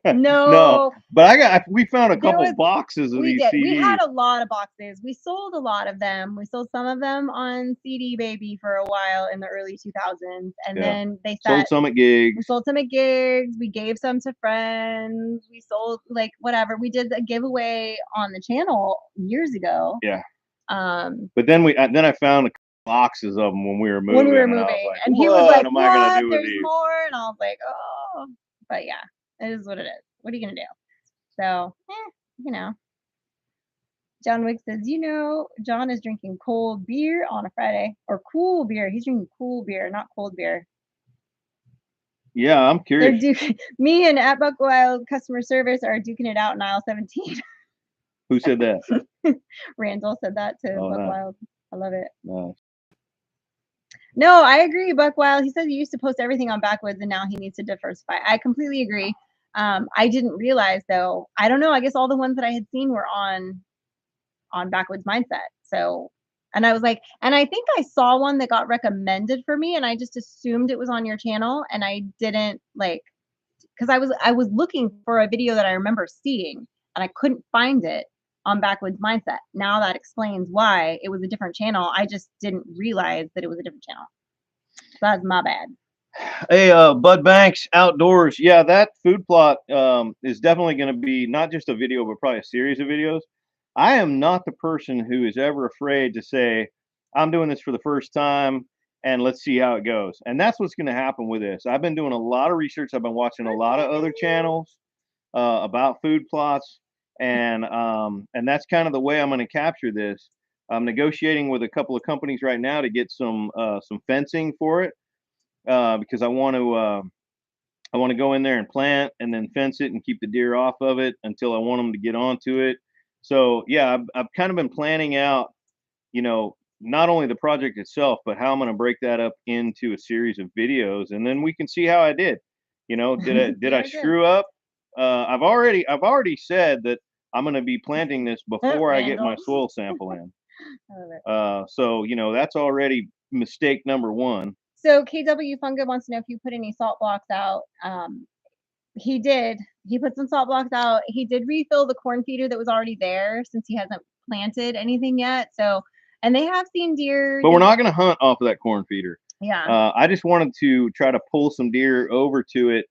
No, but we found a couple boxes of these CDs. We had a lot of boxes. We sold a lot of them. We sold some of them on CD Baby for a while in the early 2000s, and then they sold some at gigs. We sold some at gigs. We gave some to friends. We sold like whatever. We did a giveaway on the channel years ago. Yeah. But then I found a boxes of them when we were moving. And he was like, "What? There's more," and I was like, "Oh," but yeah. It is what it is. What are you going to do? So, you know. John Wick says, John is drinking cold beer on a Friday. Or cool beer. He's drinking cool beer, not cold beer. Yeah, I'm curious. Me and at Buckwild customer service are duking it out in aisle 17. Who said that? Randall said that to Buckwild. Nice. I love it. Nice. No, I agree, Buckwild. He says he used to post everything on Backwoods and now he needs to diversify. I completely agree. I didn't realize though. I don't know. I guess all the ones that I had seen were on Backwoods Mindset. So, and I was like, and I think I saw one that got recommended for me, and I just assumed it was on your channel, and I didn't because I was looking for a video that I remember seeing, and I couldn't find it on Backwoods Mindset. Now that explains why it was a different channel. I just didn't realize that it was a different channel. So that's my bad. Hey, Bud Banks Outdoors. Yeah, that food plot is definitely going to be not just a video, but probably a series of videos. I am not the person who is ever afraid to say, I'm doing this for the first time. and let's see how it goes. And that's what's going to happen with this. I've been doing a lot of research. I've been watching a lot of other channels about food plots, and that's kind of the way I'm going to capture this. I'm negotiating with a couple of companies right now to get some fencing for it, because I want to go in there and plant and then fence it and keep the deer off of it until I want them to get onto it. So yeah, I've kind of been planning out, not only the project itself, but how I'm going to break that up into a series of videos, and then we can see how I did. Did I screw up? I've already said that I'm going to be planting this before I get my soil sample in. So that's already mistake number one. So KW Funga wants to know if you put any salt blocks out. He did. He put some salt blocks out. He did refill the corn feeder that was already there since he hasn't planted anything yet. So, and they have seen deer. But we're not going to hunt off of that corn feeder. Yeah. I just wanted to try to pull some deer over to it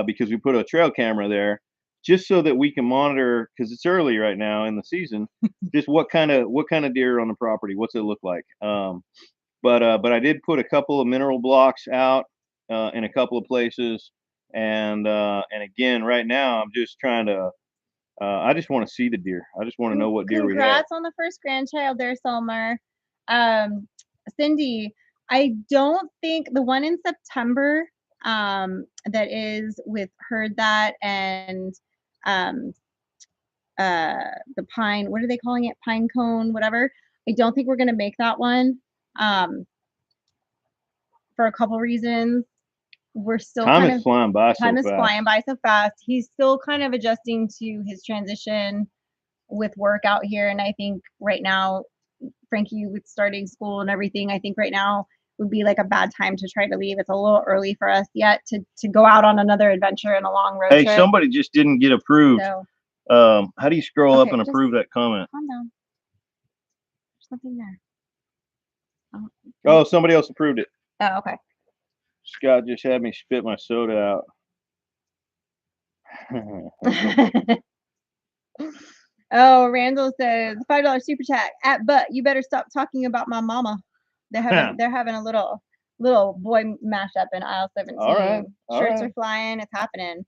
because we put a trail camera there, just so that we can monitor, because it's early right now in the season, just what kind of deer are on the property, what's it look like. But I did put a couple of mineral blocks out in a couple of places, and again, right now I'm just trying to. I just want to see the deer. I just want to know what deer we have. Congrats on the first grandchild there, Selmer. Cindy, I don't think the one in September that is with Heard That and the pine, what are they calling it? Pine cone, whatever. I don't think we're going to make that one for a couple reasons. We're still time is flying by so fast. He's still kind of adjusting to his transition with work out here. And I think right now, Frankie, with starting school and everything, I think right now would be like a bad time to try to leave. It's a little early for us yet to go out on another adventure and a long road trip. Hey, somebody just didn't get approved. So, how do you scroll up and approve that comment? Calm down. There's nothing there. Oh, somebody else approved it. Oh, okay. Scott just had me spit my soda out. Oh, Randall says $5 super chat but you better stop talking about my mama. They're having a little boy mashup in aisle 17. All right. Shirts are flying. It's happening.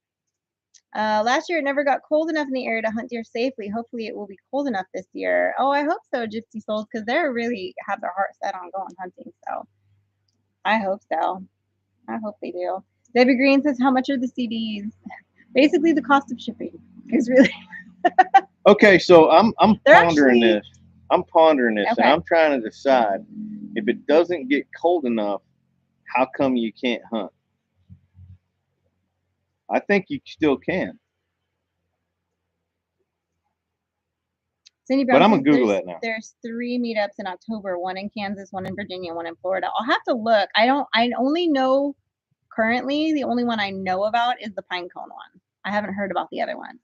Last year it never got cold enough in the area to hunt deer safely. Hopefully it will be cold enough this year. Oh, I hope so, Gypsy Souls, because they're really have their heart set on going hunting. So I hope so. I hope they do. Debbie Green says, how much are the CDs? Basically the cost of shipping is really. Okay, so I'm pondering this. Okay. And I'm trying to decide, if it doesn't get cold enough, how come you can't hunt? I think you still can. Cindy Brown, but I'm gonna Google that now. There's 3 meetups in October, one in Kansas, one in Virginia, one in Florida. I'll have to look. I only know currently, the only one I know about is the Pine Cone one. I haven't heard about the other one.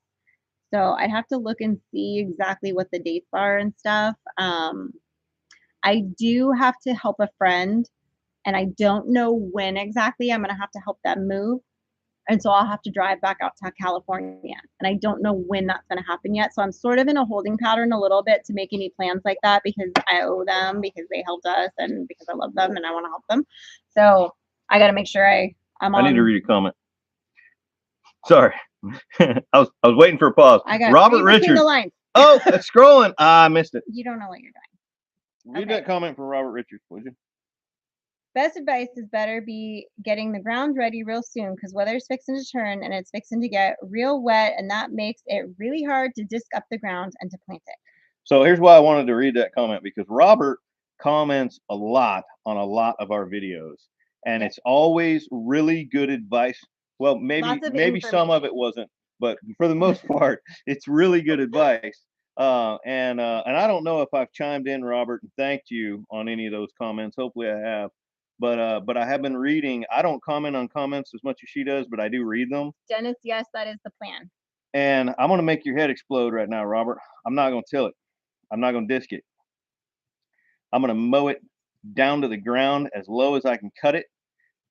So I'd have to look and see exactly what the dates are and stuff. I do have to help a friend, and I don't know when exactly I'm going to have to help them move. And so I'll have to drive back out to California. And I don't know when that's going to happen yet. So I'm sort of in a holding pattern a little bit to make any plans like that, because I owe them, because they helped us, and because I love them and I want to help them. So I got to make sure I'm on. I need to read a comment. Sorry. I was waiting for a pause. Robert Richards. Oh, it's scrolling. I missed it. You don't know what you're doing. Read that comment from Robert Richards, would you? Best advice is better be getting the ground ready real soon, because weather's fixing to turn and it's fixing to get real wet, and that makes it really hard to disc up the ground and to plant it. So here's why I wanted to read that comment, because Robert comments a lot on a lot of our videos, and it's always really good advice. Well, maybe some of it wasn't, but for the most part, it's really good advice. And I don't know if I've chimed in, Robert, and thanked you on any of those comments. Hopefully I have. But I have been reading. I don't comment on comments as much as she does, but I do read them. Dennis, yes, that is the plan. And I'm going to make your head explode right now, Robert. I'm not going to till it. I'm not going to disc it. I'm going to mow it down to the ground as low as I can cut it.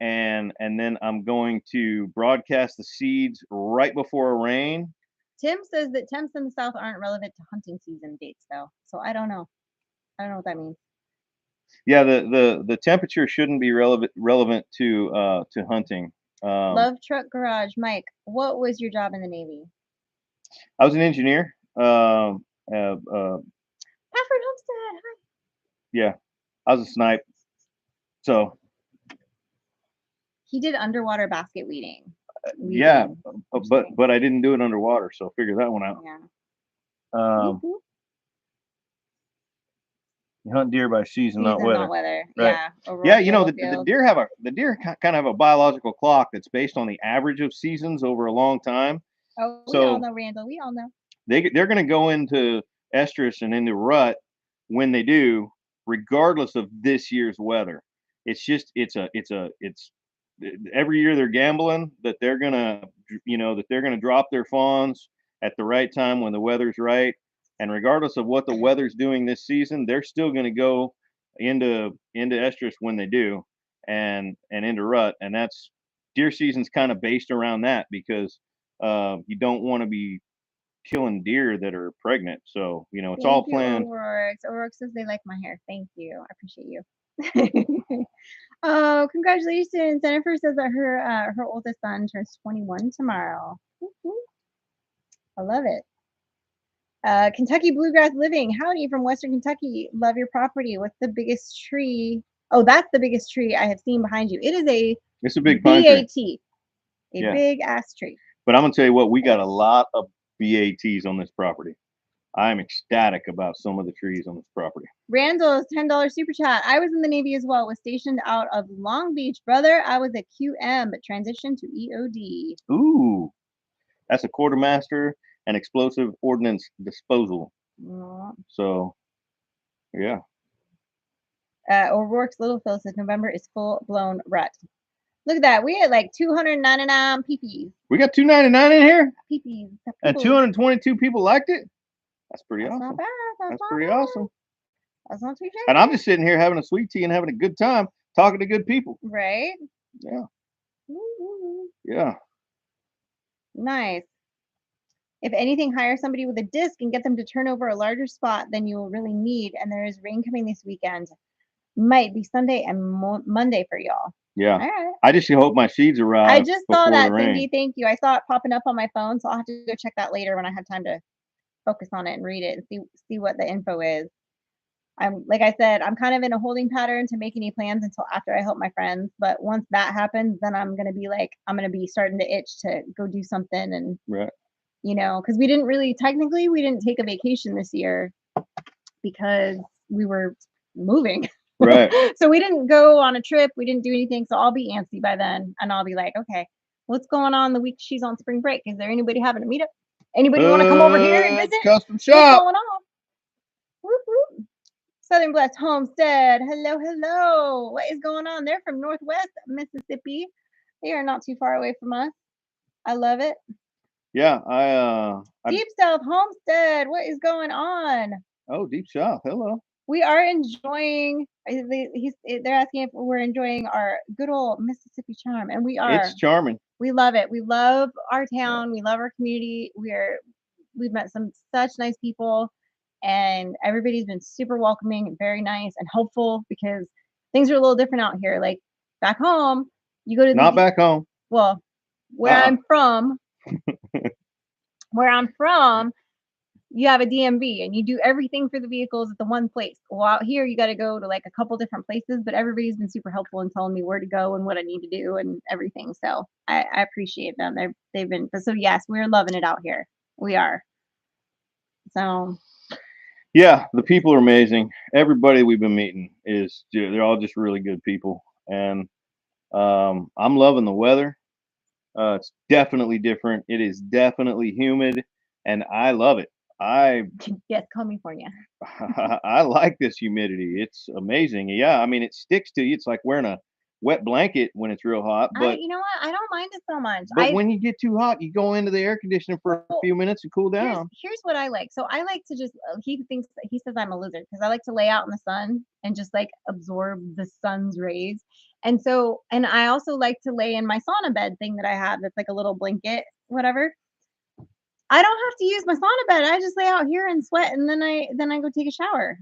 And then I'm going to broadcast the seeds right before a rain. Tim says that temps in the south aren't relevant to hunting season dates, though. So I don't know. I don't know what that means. Yeah, the temperature shouldn't be relevant to hunting. Love Truck Garage, Mike. What was your job in the Navy? I was an engineer. Pafford Homestead. Hi. Yeah, I was a snipe. So He did underwater basket weeding. yeah, but I didn't do it underwater, so figure that one out. Yeah. You hunt deer by season, not Season, weather. not weather. Right. Yeah. Yeah, you know the deer kind of have a biological clock that's based on the average of seasons over a long time. Oh, we So all know, Randall. We all know. they're going to go into estrus and into rut when they do, regardless of this year's weather. It's just it's every year they're gambling that they're gonna drop their fawns at the right time when the weather's right, and regardless of what the weather's doing this season, they're still going to go into estrus when they do, and into rut, and that's deer season's kind of based around that because you don't want to be killing deer that are pregnant. So, it's all planned. O'Rourke says they like my hair. Thank you. I appreciate you. Oh, congratulations. Jennifer says that her oldest son turns 21 tomorrow. I love it. Kentucky Bluegrass Living. Howdy from Western Kentucky. Love your property. What's the biggest tree? Oh, that's the biggest tree I have seen behind you. It's a big pine tree. A big ass tree. But I'm gonna tell you what, we got a lot of BATs on this property. I'm ecstatic about some of the trees on this property. Randall's $10 super chat. I was in the Navy as well. Was stationed out of Long Beach, brother. I was a QM, but transitioned to EOD. Ooh, that's a quartermaster and explosive ordnance disposal. So, yeah. O'Rourke's Little Phil says November is full blown rut. Look at that. We had like 299 PPs. We got 299 in here? PPs. And 222 people liked it? That's pretty awesome. Not bad. That's pretty awesome. That's not too bad. And I'm just sitting here having a sweet tea and having a good time talking to good people. Right? Yeah. Ooh. Yeah. Nice. If anything, hire somebody with a disc and get them to turn over a larger spot than you will really need. And there is rain coming this weekend. Might be Sunday and Monday for y'all. Yeah. All right. I just hope my seeds arrive. I just saw that, Cindy. Thank you. I saw it popping up on my phone, so I'll have to go check that later when I have time to focus on it and read it and see what the info is. Like I said, I'm kind of in a holding pattern to make any plans until after I help my friends. But once that happens, then I'm gonna be starting to itch to go do something and right. Because we didn't take a vacation this year because we were moving. Right. So we didn't go on a trip. We didn't do anything. So I'll be antsy by then, and I'll be like, okay, what's going on the week she's on spring break? Is there anybody having a meetup? Anybody want to come over here and visit? Custom shop. What's going on? Whoop, whoop. Southern Blessed Homestead. Hello. What is going on? They're from Northwest Mississippi. They are not too far away from us. I love it. Yeah, Deep South Homestead. What is going on? Oh, Deep South. Hello. We are enjoying. They're asking if we're enjoying our good old Mississippi charm, and we are. It's charming. We love it. We love our town. We love our community. We've met such nice people, and everybody's been super welcoming and very nice and helpful because things are a little different out here. Like back home, you go to back home. Well, where I'm from, you have a DMV and you do everything for the vehicles at the one place. Well, out here, you got to go to like a couple different places, but everybody's been super helpful in telling me where to go and what I need to do and everything. So I appreciate them. So yes, we're loving it out here. We are. So. Yeah, the people are amazing. Everybody we've been meeting they're all just really good people. And I'm loving the weather. It's definitely different. It is definitely humid and I love it. Yes, coming for you. I like this humidity. It's amazing. Yeah, I mean, it sticks to you. It's like wearing a wet blanket when it's real hot. But you know what? I don't mind it so much. But when you get too hot, you go into the air conditioner for a few minutes and cool down. Here's what I like. So I like to just. He says I'm a lizard because I like to lay out in the sun and just like absorb the sun's rays. And I also like to lay in my sauna bed thing that I have. That's like a little blanket, whatever. I don't have to use my sauna bed. I just lay out here and sweat, and then I go take a shower.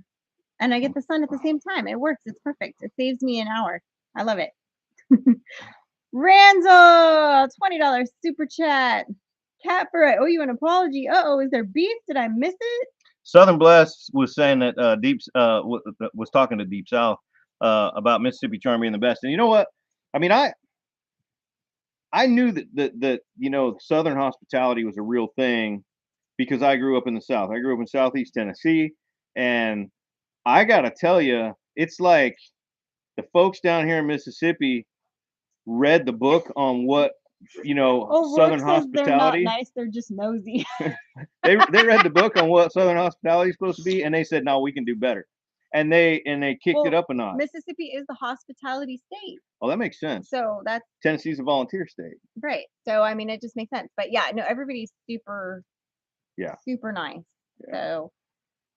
and I get the sun at the same time. It works. It's perfect. It saves me an hour. I love it. Randall, $20 super chat. Cat for it. Oh, you an apology. Uh-oh, is there beef? Did I miss it? Southern Bless was saying that was talking to Deep South about Mississippi Charm being the best. And you know what? I mean, I knew that you know, Southern hospitality was a real thing because I grew up in the South. I grew up in Southeast Tennessee, and I gotta tell you, it's like the folks down here in Mississippi read the book on what, you know, Oh, Southern Rourke says they're not hospitality. nice. They're just nosy. They read the book on what Southern hospitality is supposed to be, and they said, no, we can do better. And they kicked it Well, up a notch. Mississippi is the hospitality state, Oh, that makes sense. so that's Tennessee's a volunteer state. right. So I mean, it just makes sense. But yeah, no, everybody's super nice. So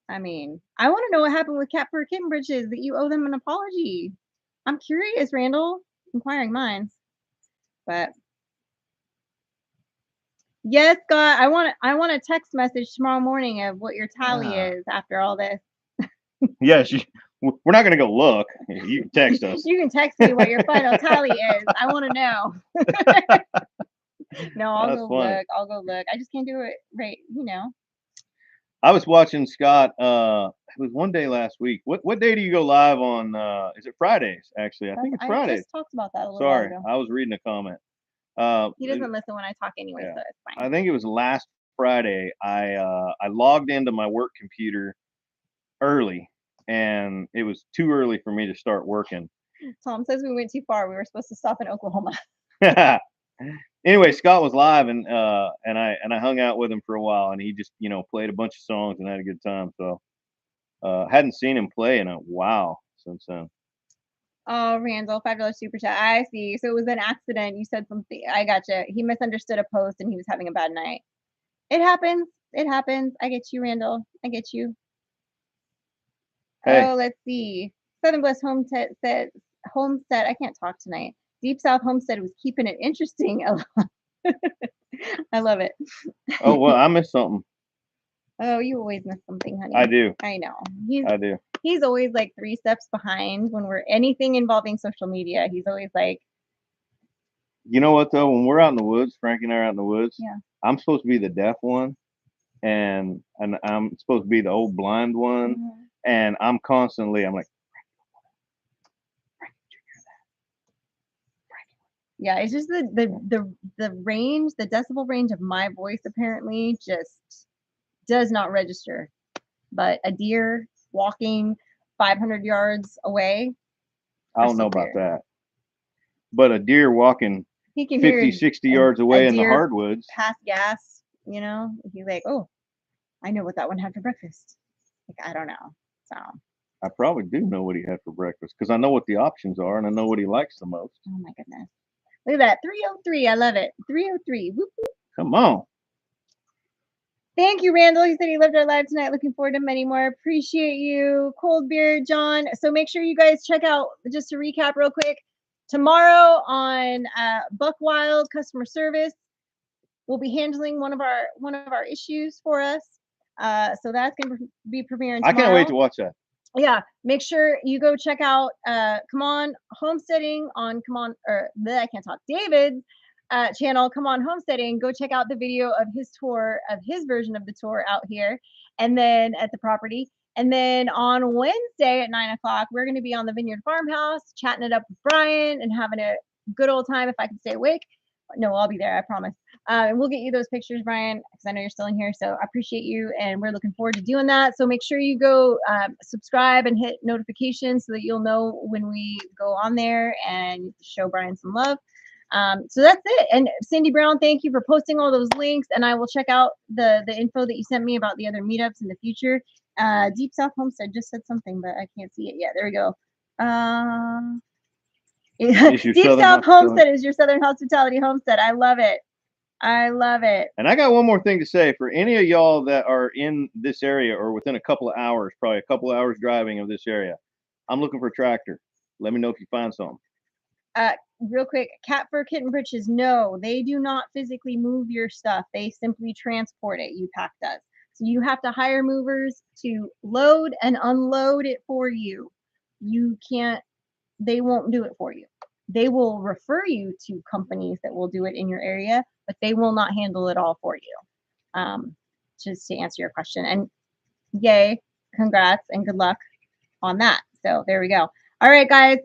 I mean, I want to know what happened with Cat for Kitten Britches, that you owe them an apology. I'm curious, Randall. Inquiring minds. But yes, Scott, I want a text message tomorrow morning of what your tally is after all this. Yes, we're not gonna go look. You can text us. You can text me what your final tally is. I want to know. No, I'll go look. I'll go look. I just can't do it right, you know. I was watching Scott. It was one day last week. What day do you go live on? Is it Fridays? Actually, I think it's Fridays. I just talked about that a little Sorry, while ago. I was reading a comment. He doesn't listen when I talk anyway, Yeah. so it's fine. I think it was last Friday. I logged into my work computer early, and it was too early for me to start working. Tom says we went too far. We were supposed to stop in Oklahoma. Anyway, Scott was live, and I hung out with him for a while, and he just, you know, played a bunch of songs and had a good time. So hadn't seen him play in a while since then. Oh, Randall, $5 super chat. I see. So it was an accident. You said something. I gotcha. He misunderstood a post and he was having a bad night. It happens. It happens. I get you, Randall. I get you. Hey. Oh, let's see. Southern Bliss Homestead says Homestead. I can't talk tonight. Deep South Homestead was keeping it interesting. I love it. Oh well, I missed something. Oh, you always miss something, honey. I do. I know. I do. He's always like 3 steps behind when we're anything involving social media. He's always like, you know what though? When we're out in the woods, Frankie and I are out in the woods. Yeah. I'm supposed to be the deaf one, and I'm supposed to be the old blind one, and I'm like, yeah, it's just the range, the decibel range of my voice apparently just does not register. But a deer walking 500 yards away, I don't know about that. But a deer walking he can 50, 60 yards away in the hardwoods. Past gas, you know, he's like, oh, I know what that one had for breakfast. Like, I don't know. So I probably do know what he had for breakfast because I know what the options are and I know what he likes the most. Oh my goodness. Look at that. 303. I love it. 303. Whoop, whoop. Come on. Thank you, Randall. He said he loved our live tonight. Looking forward to many more. Appreciate you. Cold beer, John. So make sure you guys check out, just to recap real quick, tomorrow on Buckwild customer service, we'll be handling one of our issues for us. So that's going to be premiering tomorrow. I can't wait to watch that. Yeah, make sure you go check out Come On Homesteading on I can't talk, David's channel, Come On Homesteading. Go check out the video of his tour, of his version of the tour out here, and then at the property. And then on Wednesday at 9 o'clock, we're going to be on the Vineyard Farmhouse, chatting it up with Brian and having a good old time if I can stay awake. No, I'll be there, I promise. And we'll get you those pictures, Brian, because I know you're still in here. So I appreciate you, and we're looking forward to doing that. So make sure you go subscribe and hit notifications so that you'll know when we go on there and show Brian some love. So that's it. And Cindy Brown, thank you for posting all those links. And I will check out the info that you sent me about the other meetups in the future. Deep South Homestead just said something, but I can't see it yet. There we go. Deep South Homestead is your Southern hospitality homestead. I love it. I love it. And I got one more thing to say for any of y'all that are in this area or within a couple of hours, probably a couple of hours driving of this area. I'm looking for a tractor. Let me know if you find something. Real quick, Cat Fur Kitten Britches, no, they do not physically move your stuff. They simply transport it. UPAC does. So you have to hire movers to load and unload it for you. You can't, they won't do it for you. They will refer you to companies that will do it in your area, but they will not handle it all for you. Just to answer your question. And yay, congrats and good luck on that. So there we go. All right, guys.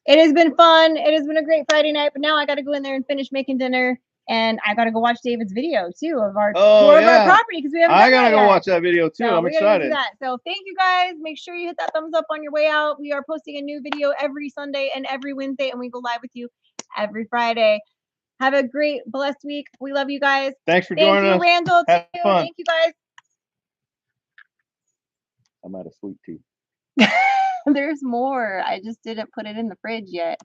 It has been fun. It has been a great Friday night, but now I got to go in there and finish making dinner. And I got to go watch David's video too of our tour of our property because we haven't. I gotta go watch that video too. So I'm excited. that. So thank you guys. Make sure you hit that thumbs up on your way out. We are posting a new video every Sunday and every Wednesday, and we go live with you every Friday. Have a great, blessed week. We love you guys. Thanks for joining us. Thank you, Randall. Have fun. Thank you guys. I'm out of sweet tea. There's more. I just didn't put it in the fridge yet.